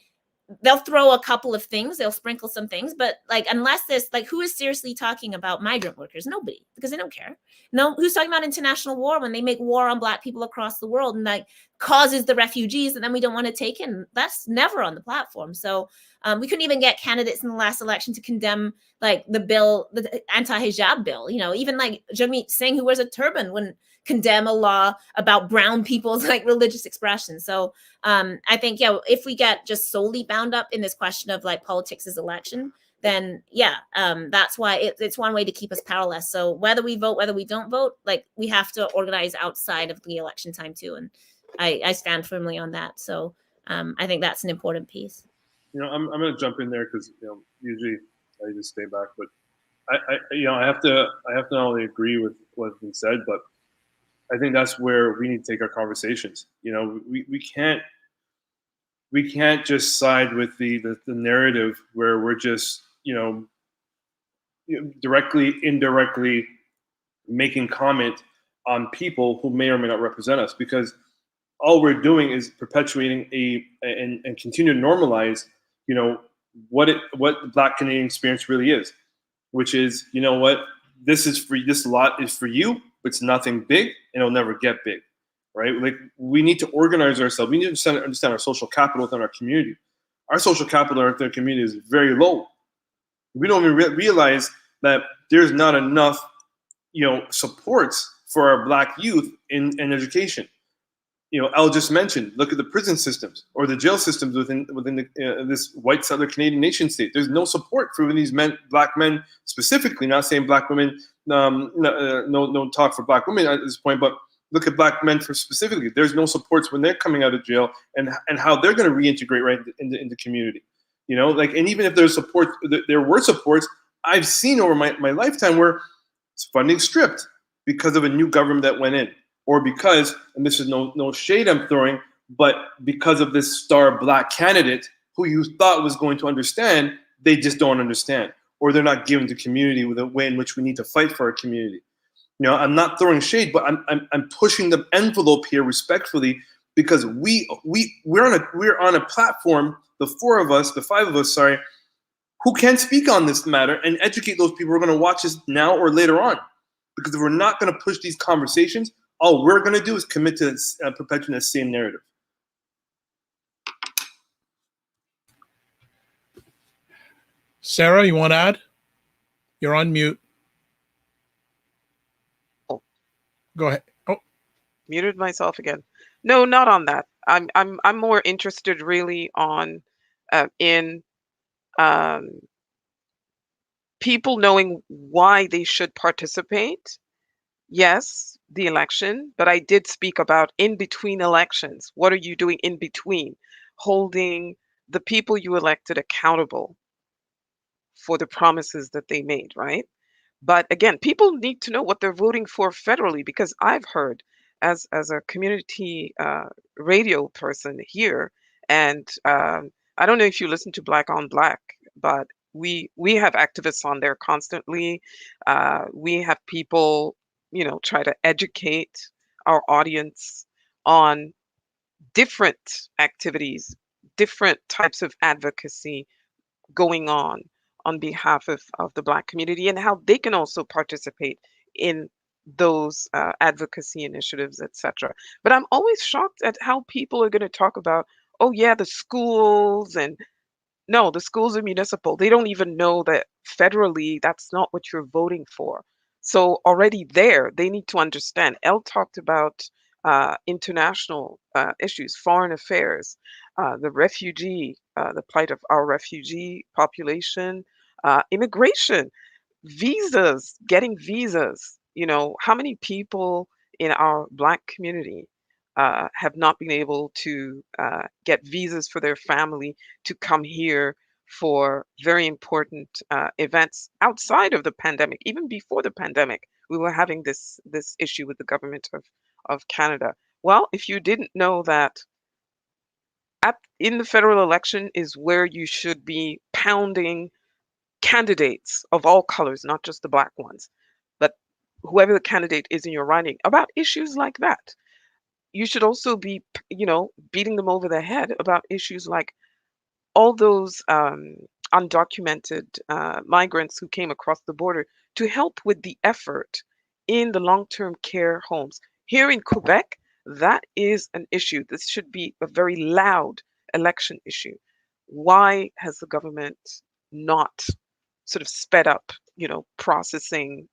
they'll throw a couple of things, they'll sprinkle some things, but like unless there's like, who is seriously talking about migrant workers? Nobody, because they don't care. No, who's talking about international war when they make war on Black people across the world and like causes the refugees and then we don't want to take in? That's never on the platform. So we couldn't even get candidates in the last election to condemn like the bill, the anti-hijab bill. Even like Jagmeet Singh, who wears a turban, wouldn't condemn a law about brown people's like religious expression. So I think, if we get just solely bound up in this question of like politics is election, then that's why it's one way to keep us powerless. So whether we vote, whether we don't vote, like we have to organize outside of the election time too. And I stand firmly on that. So I think that's an important piece. I'm going to jump in there because usually I just stay back, but I have to not only agree with what's been said, but I think that's where we need to take our conversations. We can't just side with the narrative where we're just directly, indirectly making comment on people who may or may not represent us, because all we're doing is perpetuating and continue to normalize what the Black Canadian experience really is, which is this lot is for you, but it's nothing big and it'll never get big, right? Like we need to organize ourselves. We need to understand our social capital within our community. Our social capital within our community is very low. We don't even realize that there's not enough, supports for our Black youth in education. Al just mentioned, look at the prison systems or the jail systems within this white settler Canadian nation state. There's no support for these Black men specifically. Not saying Black women. No talk for Black women at this point, but look at Black men for specifically. There's no supports when they're coming out of jail and how they're going to reintegrate right in the community. And even if there's support, there were supports I've seen over my lifetime where funding stripped because of a new government that went in. Or because, and this is no shade I'm throwing, but because of this star Black candidate who you thought was going to understand, they just don't understand. Or they're not given to community with a way in which we need to fight for our community. I'm not throwing shade, but I'm pushing the envelope here respectfully, because we're on a platform, the five of us, who can speak on this matter and educate those people who are going to watch this now or later on. Because if we're not going to push these conversations, all we're going to do is commit to perpetuating the same narrative. Sarah, you want to add? You're on mute. Oh. Go ahead. Oh, Muted myself again. No, not on that. I'm more interested really on in people knowing why they should participate. Yes, the election, but I did speak about in between elections. What are you doing in between? Holding the people you elected accountable for the promises that they made, right? But again, people need to know what they're voting for federally, because I've heard as a community radio person here, and I don't know if you listen to Black on Black, but we have activists on there constantly. We have people, try to educate our audience on different activities, different types of advocacy going on behalf of the Black community, and how they can also participate in those advocacy initiatives, etc. But I'm always shocked at how people are going to talk about, oh yeah, the schools, and no, the schools are municipal. They don't even know that federally that's not what you're voting for. So already there, they need to understand. Elle talked about international issues, foreign affairs, the refugee, the plight of our refugee population, immigration, visas, getting visas. How many people in our Black community have not been able to get visas for their family to come here for very important events outside of the pandemic. Even before the pandemic, we were having this issue with the government of Canada. Well, if you didn't know that, in the federal election is where you should be pounding candidates of all colors, not just the Black ones, but whoever the candidate is in your riding, about issues like that. You should also be, beating them over the head about issues like all those undocumented migrants who came across the border to help with the effort in the long-term care homes. Here in Quebec, that is an issue. This should be a very loud election issue. Why has the government not sort of sped up, processing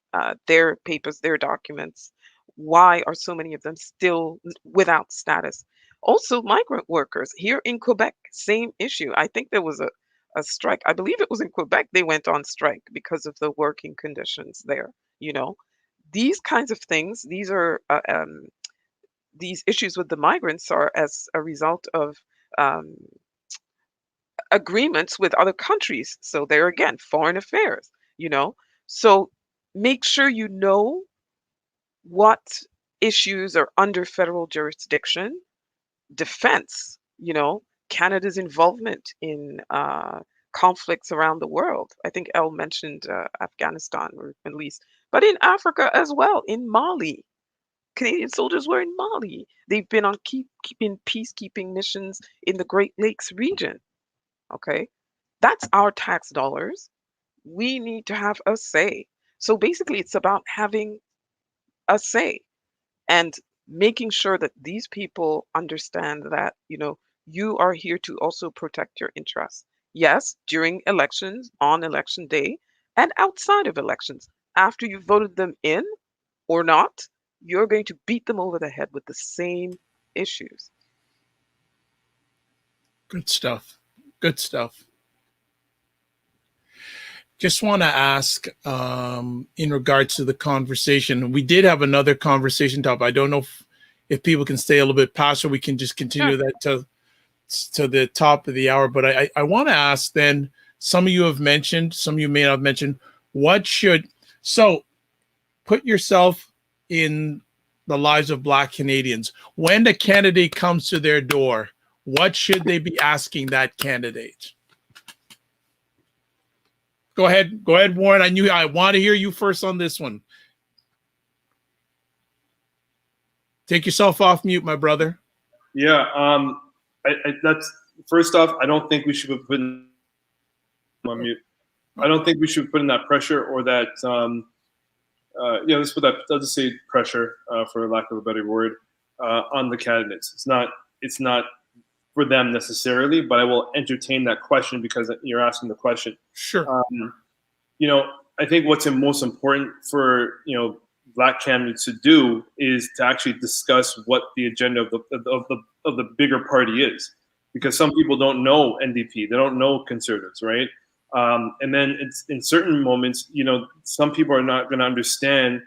their papers, their documents? Why are so many of them still without status? Also, migrant workers here in Quebec, same issue. I think there was a strike. I believe it was in Quebec they went on strike because of the working conditions there. These kinds of things, these issues with the migrants are as a result of um, agreements with other countries. So there again, foreign affairs, So make sure you know what issues are under federal jurisdiction. Defense, Canada's involvement in conflicts around the world. I think Elle mentioned Afghanistan or Middle East, but in Africa as well, in Mali. Canadian soldiers were in Mali. They've been on keeping peacekeeping missions in the Great Lakes region. Okay, that's our tax dollars. We need to have a say. So basically, it's about having a say and making sure that these people understand that you are here to also protect your interests. Yes, during elections, on election day, and outside of elections. After you've voted them in or not, you're going to beat them over the head with the same issues. Good stuff. Good stuff. Just want to ask, in regards to the conversation, we did have another conversation topic. I don't know if people can stay a little bit past, or we can just continue that to the top of the hour. But I want to ask then, some of you have mentioned, some of you may not have mentioned, so put yourself in the lives of Black Canadians. When the candidate comes to their door, what should they be asking that candidate? Go ahead, Warren. I want to hear you first on this one. Take yourself off mute, my brother. Yeah, that's first off. I don't think we should be putting on mute. I don't think we should be putting that pressure or that. Let's put that. Let's just say pressure, for lack of a better word, on the candidates. It's not for them necessarily, but I will entertain that question because you're asking the question. Sure. I think what's most important for Black candidates to do is to actually discuss what the agenda of the bigger party is, because some people don't know NDP, they don't know Conservatives, right? And then it's in certain moments, some people are not going to understand,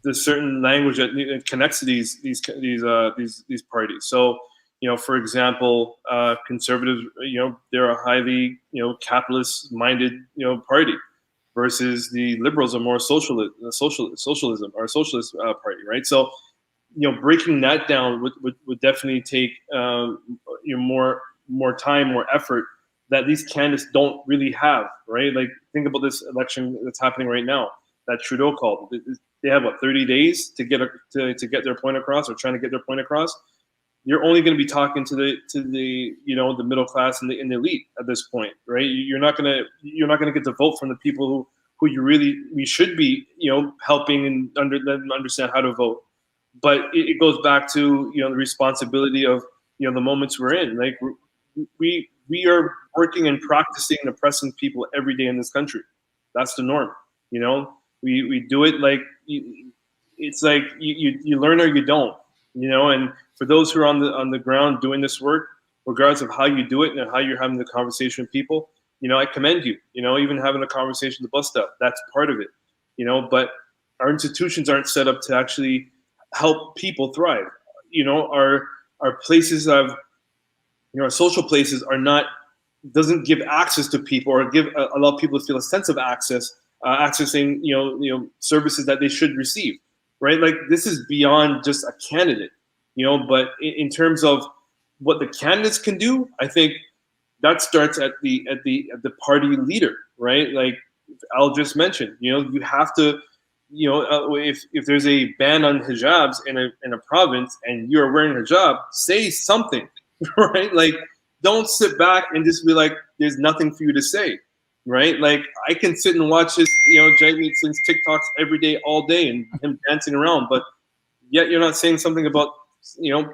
the certain language that connects to these parties. So, for example, Conservatives, they're a highly, capitalist-minded, party, versus the Liberals are more socialism or socialist party, right? So, breaking that down would definitely take more time, more effort that these candidates don't really have, right? Like, think about this election that's happening right now that Trudeau called. They have 30 days to get their point across, or trying to get their point across. You're only going to be talking to the the middle class and the elite at this point, right? You're not gonna get the vote from the people who we should be helping and them understand how to vote. But it goes back to the responsibility of the moments we're in. Like, we are working and practicing and oppressing people every day in this country. That's the norm. We do it like it's like you learn or you don't. And for those who are on the ground doing this work, regardless of how you do it and how you're having the conversation with people, I commend you. Even having a conversation at the bus stop, that's part of it. But our institutions aren't set up to actually help people thrive. Our places of our social places doesn't give access to people, or allow people to feel a sense of accessing services that they should receive, right? Like, this is beyond just a candidate, but in terms of what the candidates can do, I think that starts at the party leader, right? Like Al just mentioned, you have to, if there's a ban on hijabs in a province and you're wearing a hijab, say something, right? Like, don't sit back and just be like, there's nothing for you to say, right? Like, I can sit and watch this, Jamie Sing's TikToks every day, all day, and him dancing around, but yet you're not saying something about,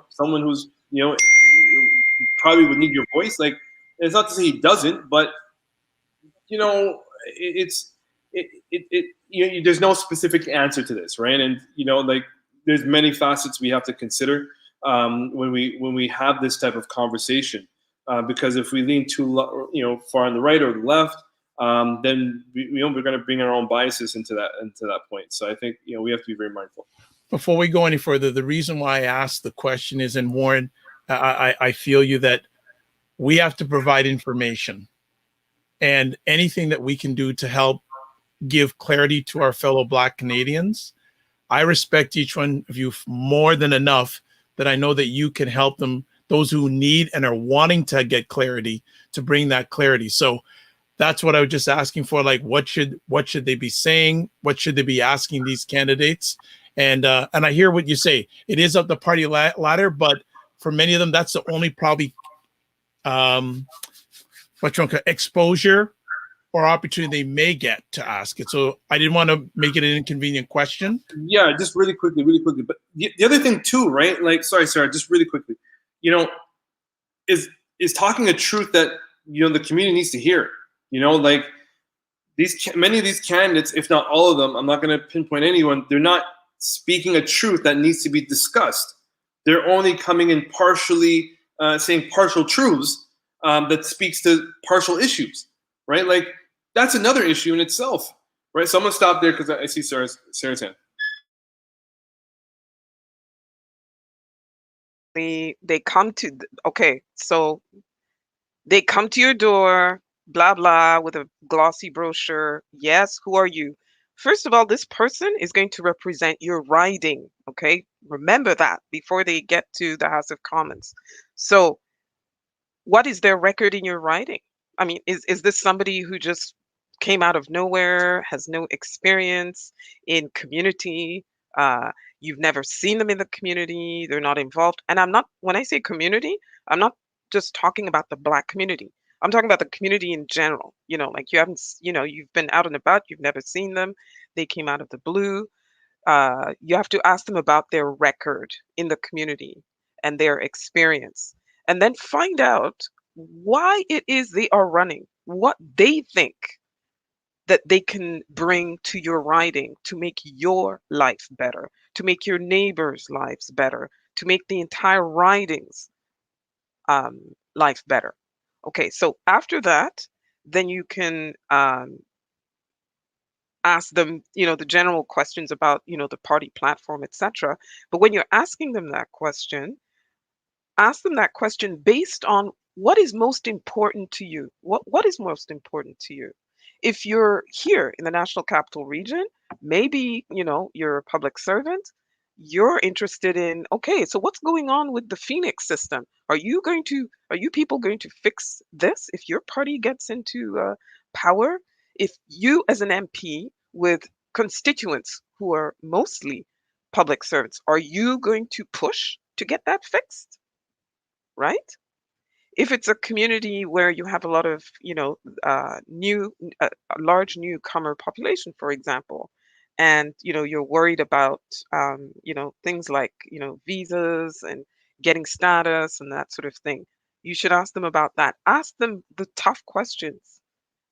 someone who's, probably would need your voice. Like, it's not to say he doesn't, but, there's no specific answer to this, right? And, like, there's many facets we have to consider when we have this type of conversation. Because if we lean too far on the right or the left, then we're going to bring our own biases into that point. So I think we have to be very mindful. Before we go any further, the reason why I asked the question is, and Warren, I feel you, that we have to provide information, and anything that we can do to help give clarity to our fellow Black Canadians. I respect each one of you more than enough that I know that you can help them, those who need and are wanting to get clarity, to bring that clarity. So that's what I was just asking for. Like, what should they be saying? What should they be asking these candidates? And I hear what you say. It is up the party ladder, but for many of them, that's the only probably exposure or opportunity they may get to ask it. So I didn't want to make it an inconvenient question. Yeah, just really quickly. But the other thing too, right? Like, sorry, Sarah, just really quickly, is talking a truth that, the community needs to hear, like, many of these candidates, if not all of them, I'm not going to pinpoint anyone, they're not speaking a truth that needs to be discussed. They're only coming in partially saying partial truths that speaks to partial issues, right? Like, that's another issue in itself, right? So I'm going to stop there because I see Sarah's hand. They come to, okay, so they come to your door, blah, blah, with a glossy brochure. Yes, who are you? First of all, this person is going to represent your riding, okay? Remember that before they get to the House of Commons. So what is their record in your riding? I mean, is this somebody who just came out of nowhere, has no experience in community? You've never seen them in the community, they're not involved. And I'm not, when I say community, I'm not just talking about the Black community. I'm talking about the community in general. You know, like you haven't, you know, you've been out and about, you've never seen them, they came out of the blue. You have to ask them about their record in the community and their experience, and then find out why it is they are running, what they think that they can bring to your riding to make your life better, to make your neighbors' lives better, to make the entire riding's life better. Okay, so after that, then you can ask them, you know, the general questions about, you know, the party platform, etc. But when you're asking them that question, ask them that question based on what is most important to you. What is most important to you? If you're here in the National Capital Region, maybe, you know, you're a public servant, you're interested in, okay, so what's going on with the Phoenix system? Are you people going to fix this if your party gets into power? If you as an MP with constituents who are mostly public servants, are you going to push to get that fixed? Right? If it's a community where you have a lot of, you know, a large newcomer population, for example, and, you know, you're worried about, you know, things like, you know, visas and getting status and that sort of thing, you should ask them about that. Ask them the tough questions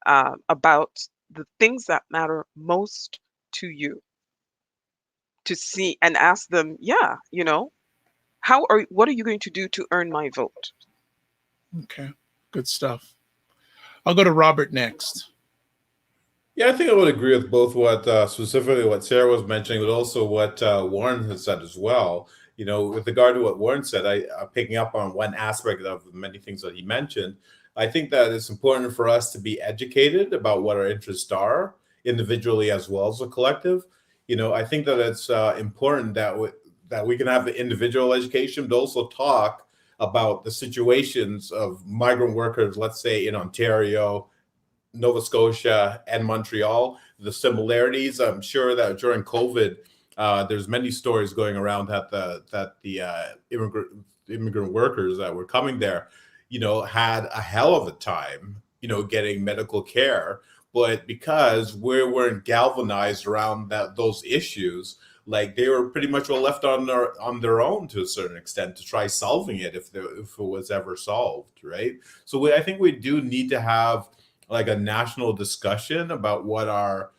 about the things that matter most to you, to see, and ask them, yeah, you know, what are you going to do to earn my vote? Okay, good stuff. I'll go to Robert next. Yeah, I think I would agree with both what specifically what Sarah was mentioning, but also what Warren has said as well. You know, with regard to what Warren said, picking up on one aspect of the many things that he mentioned, I think that it's important for us to be educated about what our interests are, individually as well as a collective. You know, I think that it's important that we can have the individual education, but also talk about the situations of migrant workers, let's say in Ontario, Nova Scotia, and Montreal, the similarities. I'm sure that during COVID, there's many stories going around that the immigrant workers that were coming there, you know, had a hell of a time, you know, getting medical care. But because we weren't galvanized around those issues, like they were pretty much well left on their own to a certain extent to try solving it if it was ever solved, right? So I think we do need to have like a national discussion about what our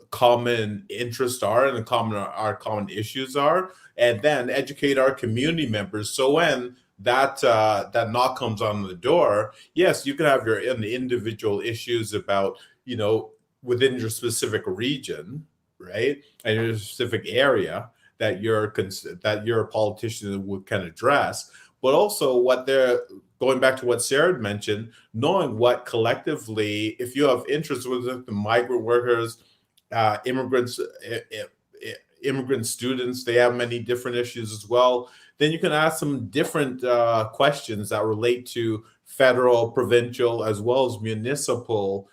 common interests are and our common issues are, and then educate our community members. So when that knock comes on the door, yes, you can have your individual issues about, you know, within your specific region, right, and your specific area that your politician can address, but also what they're going back to what Sarah had mentioned, knowing what collectively, if you have interests with the migrant workers, immigrants, immigrant students, they have many different issues as well. Then you can ask some different questions that relate to federal, provincial, as well as municipal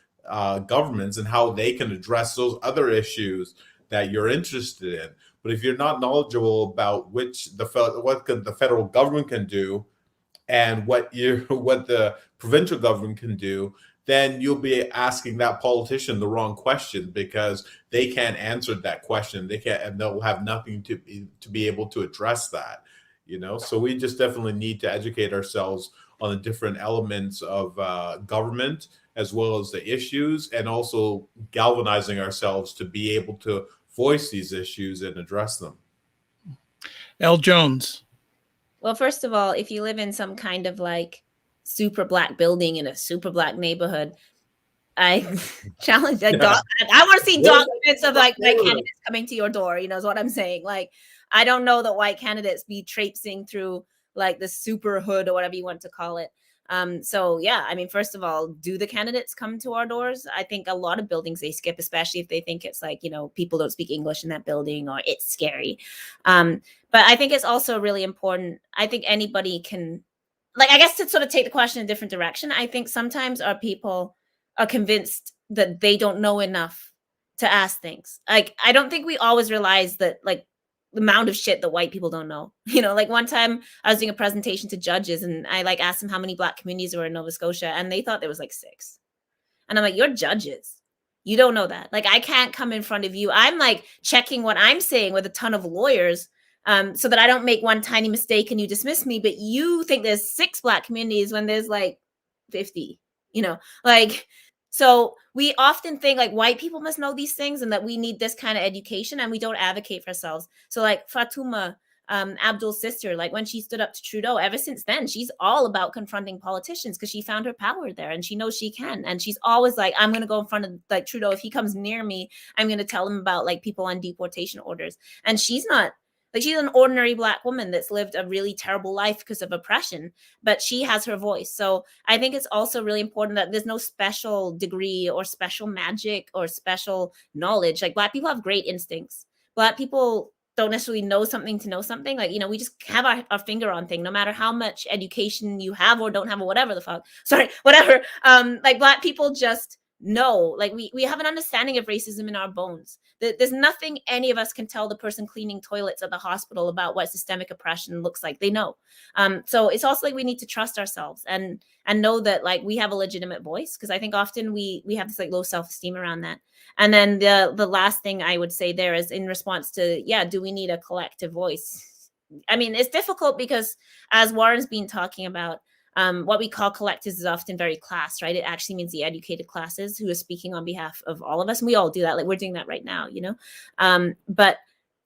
governments and how they can address those other issues that you're interested in. But if you're not knowledgeable about what the federal government can do and what the provincial government can do, then you'll be asking that politician the wrong question because they can't answer that question. They can't, and they'll have nothing to be able to address that. You know, so we just definitely need to educate ourselves on the different elements of government, as well as the issues, and also galvanizing ourselves to be able to voice these issues and address them. L. Jones. Well, first of all, if you live in some kind of like super black building in a super black neighborhood, I challenge like I want to see documents of like white candidates coming to your door, you know, is what I'm saying. Like, I don't know that white candidates be traipsing through like the super hood or whatever you want to call it. So yeah, I mean, first of all, do the candidates come to our doors? I think a lot of buildings they skip, especially if they think it's like, you know, people don't speak English in that building or it's scary. But I think it's also really important. I think anybody can, like, I guess to sort of take the question in a different direction, I think sometimes our people are convinced that they don't know enough to ask things. Like, I don't think we always realize that, like, the amount of shit that white people don't know. You know, like one time I was doing a presentation to judges and I like asked them how many black communities were in Nova Scotia and they thought there was like 6. And I'm like, you're judges. You don't know that. Like, I can't come in front of you. I'm like checking what I'm saying with a ton of lawyers so that I don't make one tiny mistake and you dismiss me. But you think there's 6 black communities when there's like 50, you know, like, so we often think like white people must know these things and that we need this kind of education and we don't advocate for ourselves. So like Fatuma, Abdul's sister, like when she stood up to Trudeau, ever since then, she's all about confronting politicians because she found her power there and she knows she can. And she's always like, I'm going to go in front of like Trudeau. If he comes near me, I'm going to tell him about like people on deportation orders. And she's not, like, she's an ordinary black woman that's lived a really terrible life because of oppression, but she has her voice. So I think it's also really important that there's no special degree or special magic or special knowledge. Like, black people have great instincts. Black people don't necessarily know something to know something. Like, you know, we just have our finger on thing, no matter how much education you have or don't have or whatever the fuck. Sorry, whatever. Like, black people just know, like we have an understanding of racism in our bones. There's nothing any of us can tell the person cleaning toilets at the hospital about what systemic oppression looks like. They know. So it's also like we need to trust ourselves and know that like we have a legitimate voice, because I think often we have this like low self-esteem around that. And then the last thing I would say there is in response to, yeah, do we need a collective voice? I mean, it's difficult because as Warren's been talking about, what we call collectives is often very class, right? It actually means the educated classes who are speaking on behalf of all of us. And we all do that. Like, we're doing that right now, you know? But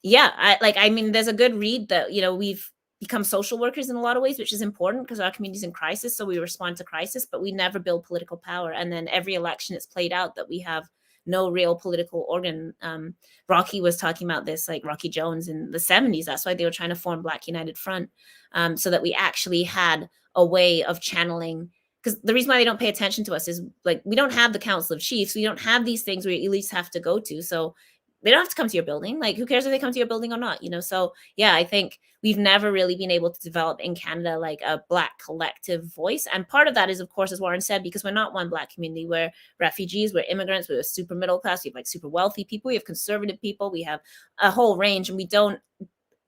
yeah, I mean, there's a good read that, you know, we've become social workers in a lot of ways, which is important because our community's in crisis. So we respond to crisis, but we never build political power. And then every election it's played out that we have no real political organ. Rocky was talking about this, like Rocky Jones in the 70s. That's why they were trying to form Black United Front, so that we actually had a way of channeling. Because the reason why they don't pay attention to us is like we don't have the Council of Chiefs. We don't have these things where you at least have to go to. So they don't have to come to your building. Like, who cares if they come to your building or not, you know? So yeah, I think we've never really been able to develop in Canada like a Black collective voice. And part of that is, of course, as Warren said, because we're not one Black community. We're refugees, we're immigrants, we're super middle class, we have like super wealthy people, we have conservative people, we have a whole range, and we don't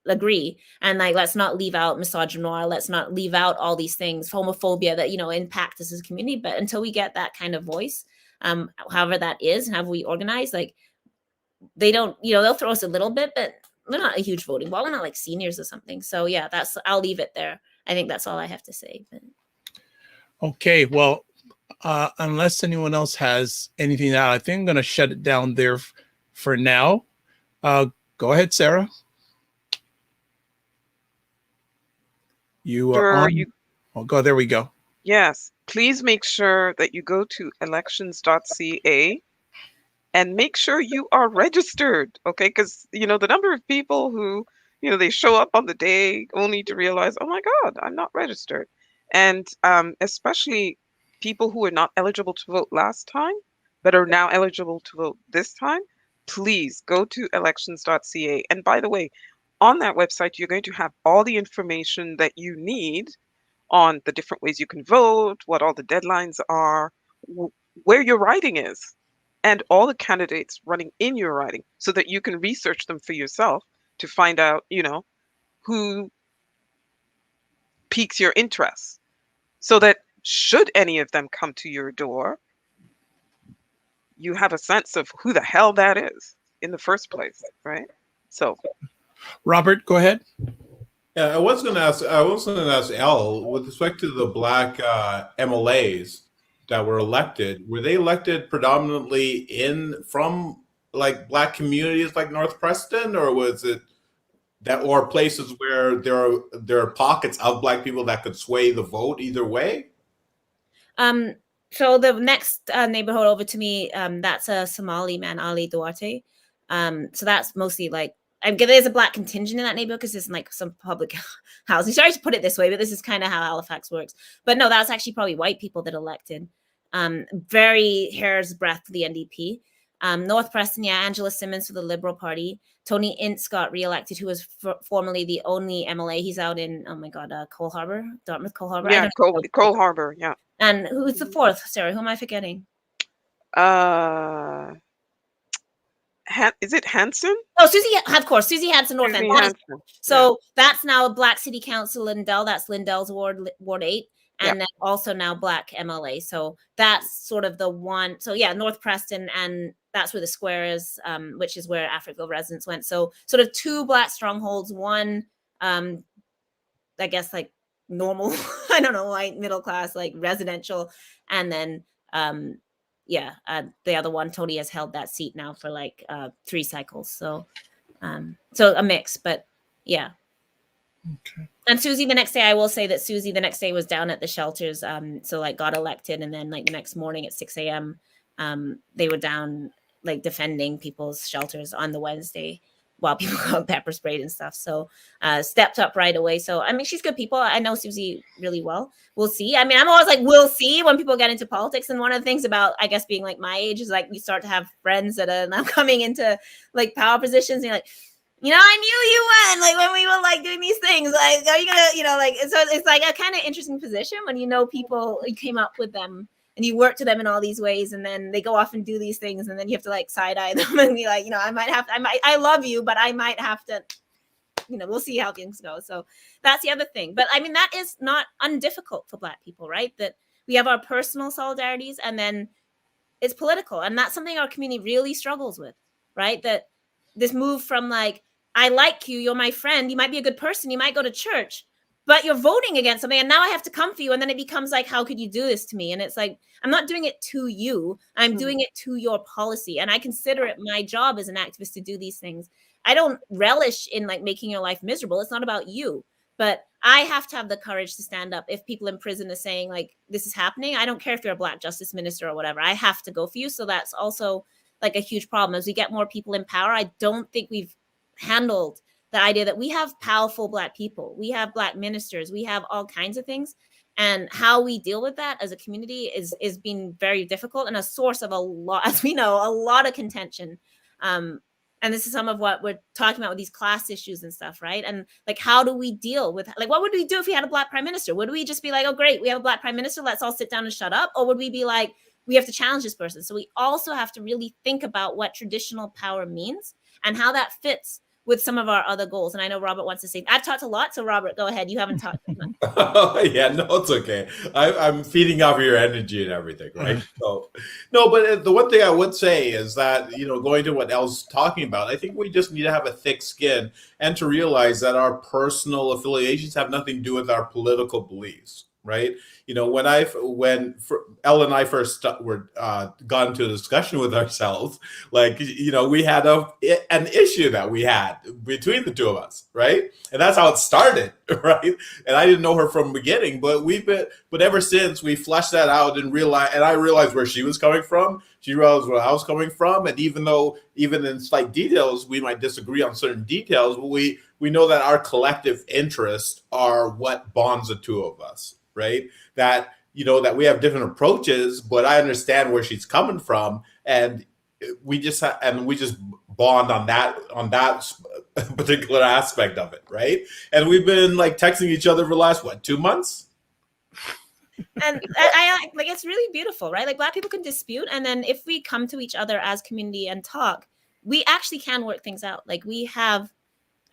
agree. And like, let's not leave out misogynoir, let's not leave out all these things, homophobia that, you know, impact us as a community. But until we get that kind of voice, however that is, and how we organize, like, they don't, you know, they'll throw us a little bit, but we're not a huge voting bloc. We're not like seniors or something. So yeah, I'll leave it there. I think that's all I have to say. But. Okay, well, unless anyone else has anything to add, I think I'm going to shut it down there for now. Go ahead, Sarah. You are on. Oh, go. There we go. Yes, please make sure that you go to elections.ca and make sure you are registered, okay? Because, you know, the number of people who, you know, they show up on the day only to realize, oh my God, I'm not registered. And especially people who are not eligible to vote last time, but are now eligible to vote this time, please go to elections.ca. And by the way, on that website, you're going to have all the information that you need on the different ways you can vote, what all the deadlines are, where your riding is, and all the candidates running in your riding, so that you can research them for yourself to find out, you know, who piques your interest, so that should any of them come to your door, you have a sense of who the hell that is in the first place, right? So, Robert, go ahead. Yeah, I was going to ask. I was going to ask Al with respect to the black MLAs that were elected. Were they elected predominantly in from like black communities like North Preston, or was it that or places where there are pockets of black people that could sway the vote either way? So the next neighborhood over to me, that's a Somali man, Ali Duarte. So that's mostly like, there's a black contingent in that neighborhood because it's like some public housing. Sorry to put it this way, but this is kind of how Halifax works. But no, that's actually probably white people that elected. Very hair's breadth to the NDP. North Preston, yeah, Angela Simmons for the Liberal Party. Tony Ince got reelected, who was formerly the only MLA. He's out in, oh my God, Cole Harbor, Dartmouth, Cole Harbor. Yeah, Cole Harbor. Yeah. And who's the fourth? Sarah, who am I forgetting? Is it Hanson? Oh, Susie, of course, Susie Hanson, North End. So that's now Black City Council Lindell. That's Lindell's Ward 8. And then also now Black MLA. So that's sort of the one. So yeah, North Preston, and that's where the square is, which is where Africville residents went. So sort of two Black strongholds, one, I guess like normal, I don't know, like middle class, like residential. And then, the other one, Tony has held that seat now for like 3 cycles. So a mix, but yeah. Okay. And Susie, the next day, I will say that Susie, the next day was down at the shelters. So like got elected. And then like the next morning at 6 a.m., they were down like defending people's shelters on the Wednesday while people got pepper sprayed and stuff. So stepped up right away. So, I mean, she's good people. I know Susie really well. We'll see. I mean, I'm always like, we'll see when people get into politics. And one of the things about, I guess, being like my age is like, you start to have friends that are now coming into like power positions. And you're like, you know, I knew you went, like when we were like doing these things, like, are you gonna, you know, like, so it's like a kind of interesting position when you know people, you came up with them and you work to them in all these ways, and then they go off and do these things, and then you have to like side eye them and be like, you know, I love you, but I might have to, you know, we'll see how things go. So that's the other thing. But I mean, that is not undifficult for Black people, right? That we have our personal solidarities, and then it's political, and that's something our community really struggles with, right? That this move from like, I like you, you're my friend, you might be a good person, you might go to church, but you're voting against something, and now I have to come for you. And then it becomes like, how could you do this to me? And it's like, I'm not doing it to you, I'm doing it to your policy. And I consider it my job as an activist to do these things. I don't relish in like making your life miserable. It's not about you, but I have to have the courage to stand up. If people in prison are saying like, this is happening, I don't care if you're a Black justice minister or whatever, I have to go for you. So that's also like a huge problem. As we get more people in power, I don't think we've handled the idea that we have powerful Black people, we have Black ministers, we have all kinds of things, and how we deal with that as a community is being very difficult and a source of a lot, as we know, a lot of contention. And this is some of what we're talking about with these class issues and stuff, right? And like, how do we deal with, like, what would we do if we had a Black prime minister? Would we just be like, oh great, we have a Black prime minister, let's all sit down and shut up? Or would we be like, we have to challenge this person? So we also have to really think about what traditional power means and how that fits with some of our other goals. And I know Robert wants to say, I've talked a lot, so Robert, go ahead. You haven't talked as much. Yeah, no, it's okay. I'm feeding off your energy and everything, right? So, no, but the one thing I would say is that, you know, going to what Elle's talking about, I think we just need to have a thick skin and to realize that our personal affiliations have nothing to do with our political beliefs, right? You know, when Elle and I first got into a discussion with ourselves, like, you know, we had an issue that we had between the two of us, right? And that's how it started, right? And I didn't know her from the beginning, but ever since we fleshed that out and I realized where she was coming from, she realized where I was coming from, and even in slight details we might disagree on certain details, but we know that our collective interests are what bonds the two of us, right? That, you know, that we have different approaches, but I understand where she's coming from, and we just bond on that particular aspect of it, right? And we've been like texting each other for the last 2 months. And I like, it's really beautiful, right? Like, Black people can dispute, and then if we come to each other as community and talk, we actually can work things out. Like, we have.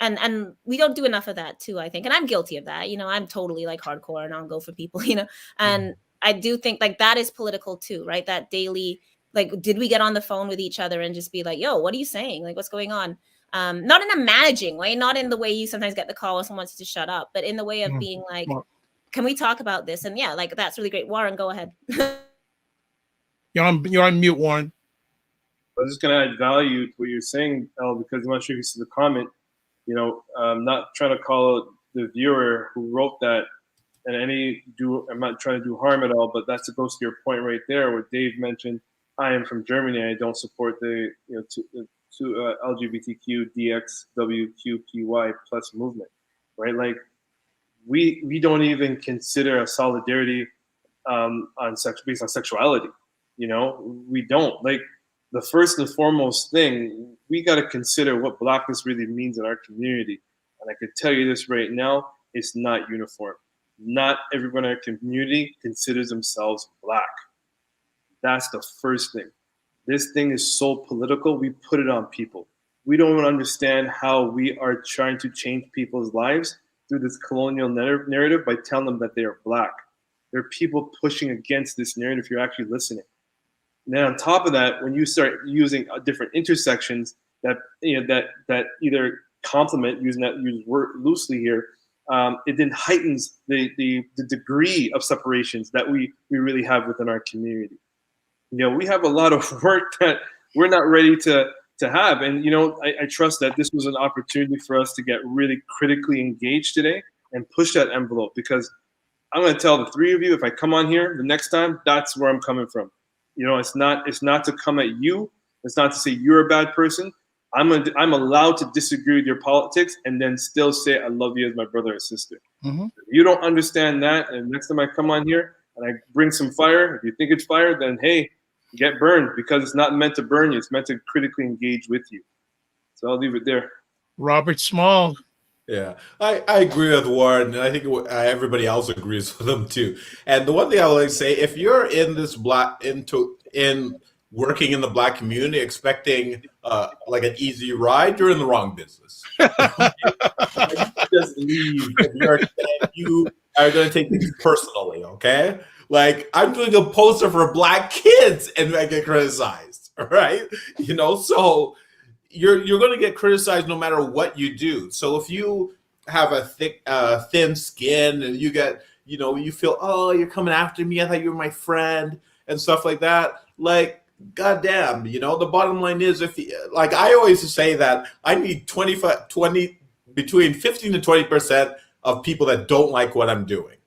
And we don't do enough of that too, I think. And I'm guilty of that. You know, I'm totally like hardcore and I'll go for people, you know. And I do think like that is political too, right? That daily, like, did we get on the phone with each other and just be like, yo, what are you saying? Like, what's going on? not in a managing way, not in the way you sometimes get the call when someone wants you to shut up, but in the way of being like, can we talk about this? And yeah, like that's really great. Warren, go ahead. You're on mute, Warren. I was just going to add value to what you're saying, El, because I'm not sure if you see the comment. I'm not trying to call out the viewer who wrote that, and I'm not trying to do harm at all, but that goes to your point right there, where Dave mentioned, I am from Germany. I don't support the LGBTQ DXWQPY plus movement, right? Like we don't even consider a solidarity based on sexuality. We don't. Like the first and foremost thing, we got to consider what blackness really means in our community. And I can tell you this right now, it's not uniform. Not everyone in our community considers themselves black. That's the first thing. This thing is so political, we put it on people. We don't even understand how we are trying to change people's lives through this colonial narrative by telling them that they are black. There are people pushing against this narrative if you're actually listening. And then on top of that, when you start using different intersections that either complement, using that word loosely here, it then heightens the degree of separations that we really have within our community. We have a lot of work that we're not ready to have. And, I trust that this was an opportunity for us to get really critically engaged today and push that envelope, because I'm going to tell the three of you, if I come on here the next time, that's where I'm coming from. It's not to come at you. It's not to say you're a bad person. I'm allowed to disagree with your politics and then still say I love you as my brother or sister. Mm-hmm. If you don't understand that, and next time I come on here and I bring some fire, if you think it's fire, then hey, get burned, because it's not meant to burn you. It's meant to critically engage with you. So I'll leave it there. Robert Small. Yeah, I agree with Warren, and I think everybody else agrees with him too. And the one thing I would like to say, if you're in this working in the black community, expecting like an easy ride, you're in the wrong business. Just leave if you are going to take things personally. Okay, like I'm doing a poster for black kids and I get criticized. Right? So. You're going to get criticized no matter what you do. So if you have a thin skin and you get, you feel, oh, you're coming after me, I thought you were my friend and stuff like that. Like, goddamn, the bottom line is, like I always say that I need 20 between 15 to 20% of people that don't like what I'm doing,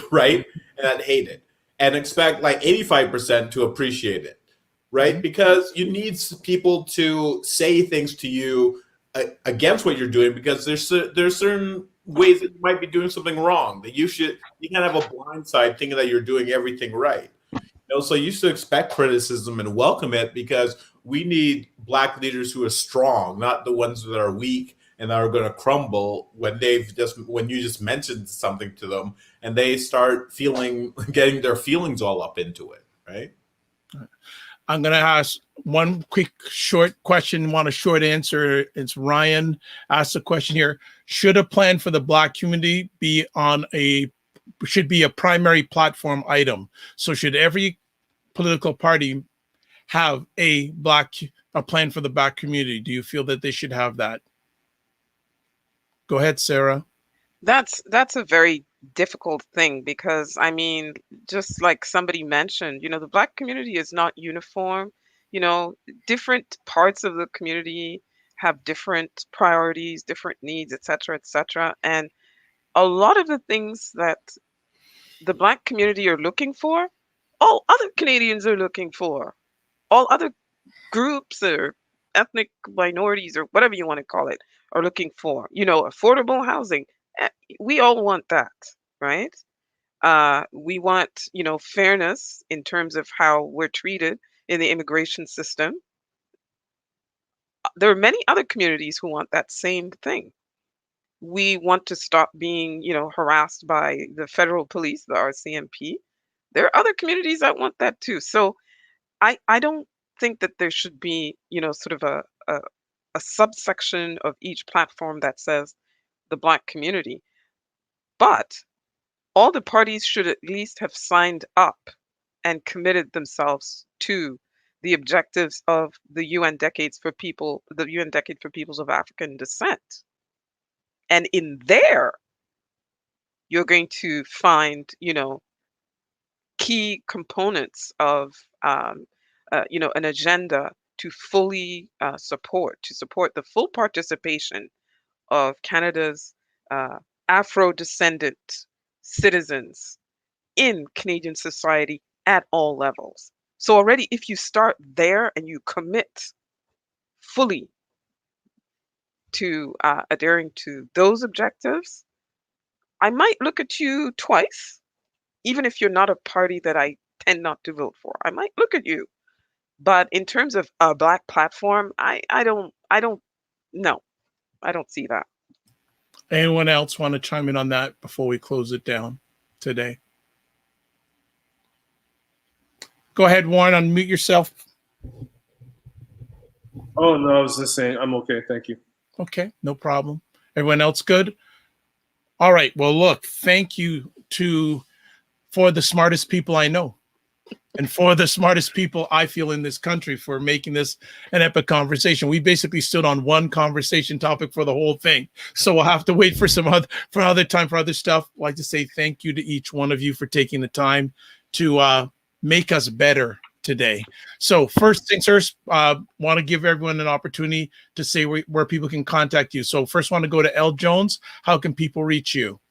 right? And that hate it, and expect like 85% to appreciate it. Right? Because you need people to say things to you against what you're doing, because there's certain ways that you might be doing something wrong, that you can't have a blind side thinking that you're doing everything right. So you should expect criticism and welcome it, because we need black leaders who are strong, not the ones that are weak and that are going to crumble when you just mentioned something to them and they start getting their feelings all up into it, right? I'm going to ask one quick short question, want a short answer. It's Ryan asked the question here. Should a plan for the black community should be a primary platform item? So should every political party have a plan for the black community? Do you feel that they should have that? Go ahead, Sarah. That's a very difficult thing, because I mean, just like somebody mentioned, the black community is not uniform. Different parts of the community have different priorities, different needs, et cetera, et cetera. And a lot of the things that the black community are looking for, all other Canadians are looking for. All other groups or ethnic minorities or whatever you want to call it are looking for. Affordable housing. We all want that, right? We want, fairness in terms of how we're treated in the immigration system. There are many other communities who want that same thing. We want to stop being, harassed by the federal police, the RCMP. There are other communities that want that too. So I don't think that there should be, sort of a subsection of each platform that says the black community. But all the parties should at least have signed up and committed themselves to the objectives of the UN decades for people, the UN decade for peoples of African descent. And in there, you're going to find, key components of, an agenda to fully to support the full participation of Canada's Afro-descendant citizens in Canadian society at all levels. So already, if you start there and you commit fully to adhering to those objectives, I might look at you twice, even if you're not a party that I tend not to vote for. I might look at you. But in terms of a Black platform, I don't no, I don't see that. Anyone else want to chime in on that before we close it down today? Go ahead, Warren, unmute yourself. Oh, no, I was just saying I'm okay. Thank you. Okay, no problem. Everyone else good? All right. Well, look, thank you for the smartest people I know and for the smartest people I feel in this country for making this an epic conversation. We basically stood on one conversation topic for the whole thing. So we'll have to wait for other time for other stuff. I'd like to say thank you to each one of you for taking the time to make us better today. So first things first, want to give everyone an opportunity to say where people can contact you. So first want to go to L Jones. How can people reach you?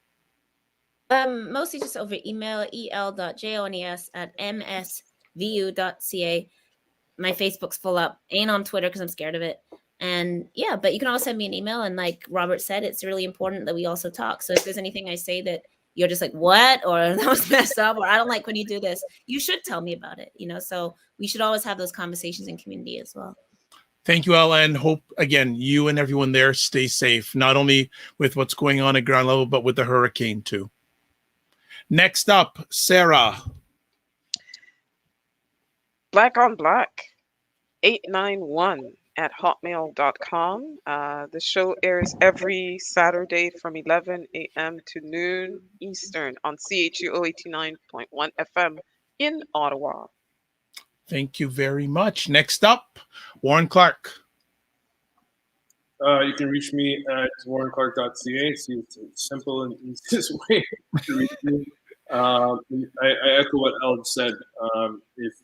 Mostly just over email, el.jones@msvu.ca. My Facebook's full up. Ain't on Twitter because I'm scared of it. And yeah, but you can also send me an email. And like Robert said, it's really important that we also talk. So if there's anything I say that you're just like, what? Or that was messed up, or I don't like when you do this, you should tell me about it, so we should always have those conversations in community as well. Thank you, Ella, and hope, again, you and everyone there stay safe, not only with what's going on at ground level, but with the hurricane too. Next up, Sarah. Black on Black 891 at hotmail.com. The show airs every Saturday from 11 a.m. to noon Eastern on CHUO 89.1 FM in Ottawa. Thank you very much. Next up, Warren Clark. You can reach me at warrenclark.ca. See, it's a simple and easiest way to reach me. I echo what El said. If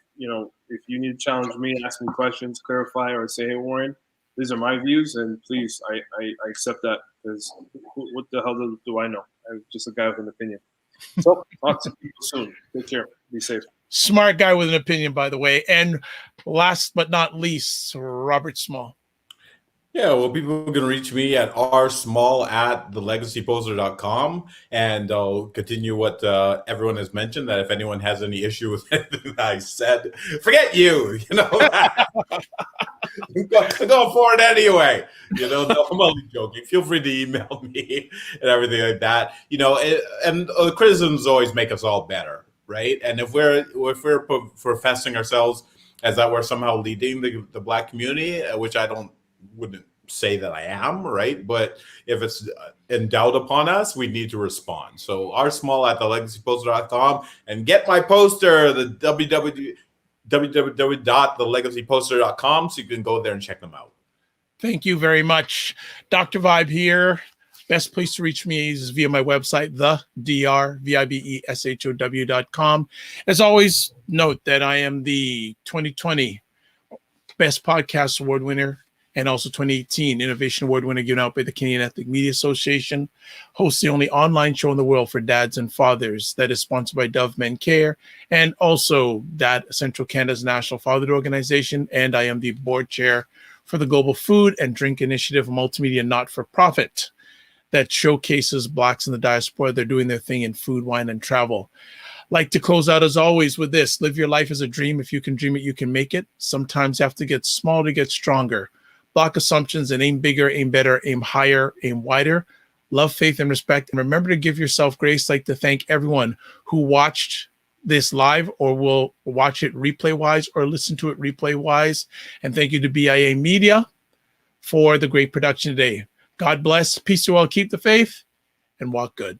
you need to challenge me, ask me questions, clarify, or say, hey, Warren, these are my views, and please, I accept that, because what the hell do I know? I'm just a guy with an opinion. So, talk to people soon. Take care. Be safe. Smart guy with an opinion, by the way. And last but not least, Robert Small. Yeah, well, people can reach me at rsmall@thelegacyposter.com, and I'll continue what everyone has mentioned, that if anyone has any issue with anything that I said, forget you, I'm going for it anyway. No, I'm only joking. Feel free to email me and everything like that. And criticisms always make us all better, right? And if we're professing ourselves as that we're somehow leading the Black community, which I wouldn't say that I am, right? But if it's in doubt upon us, we need to respond. So rsmall@thelegacyposter.com, and get my poster, the www.thelegacyposter.com, so you can go there and check them out. Thank you very much. Dr. Vibe here. Best place to reach me is via my website, thedrvibeshow.com. As always, note that I am the 2020 Best Podcast Award winner, and also 2018 Innovation Award winner given out by the Canadian Ethnic Media Association. Hosts the only online show in the world for dads and fathers that is sponsored by Dove Men Care, and also Dad Central Canada's National Fatherhood Organization. And I am the board chair for the Global Food and Drink Initiative, a multimedia not-for-profit that showcases Blacks in the diaspora. They're doing their thing in food, wine, and travel. Like to close out as always with this: live your life as a dream. If you can dream it, you can make it. Sometimes you have to get small to get stronger. Block assumptions and aim bigger, aim better, aim higher, aim wider. Love, faith, and respect. And remember to give yourself grace. I'd like to thank everyone who watched this live or will watch it replay-wise or listen to it replay-wise. And thank you to BIA Media for the great production today. God bless. Peace to all. Keep the faith and walk good.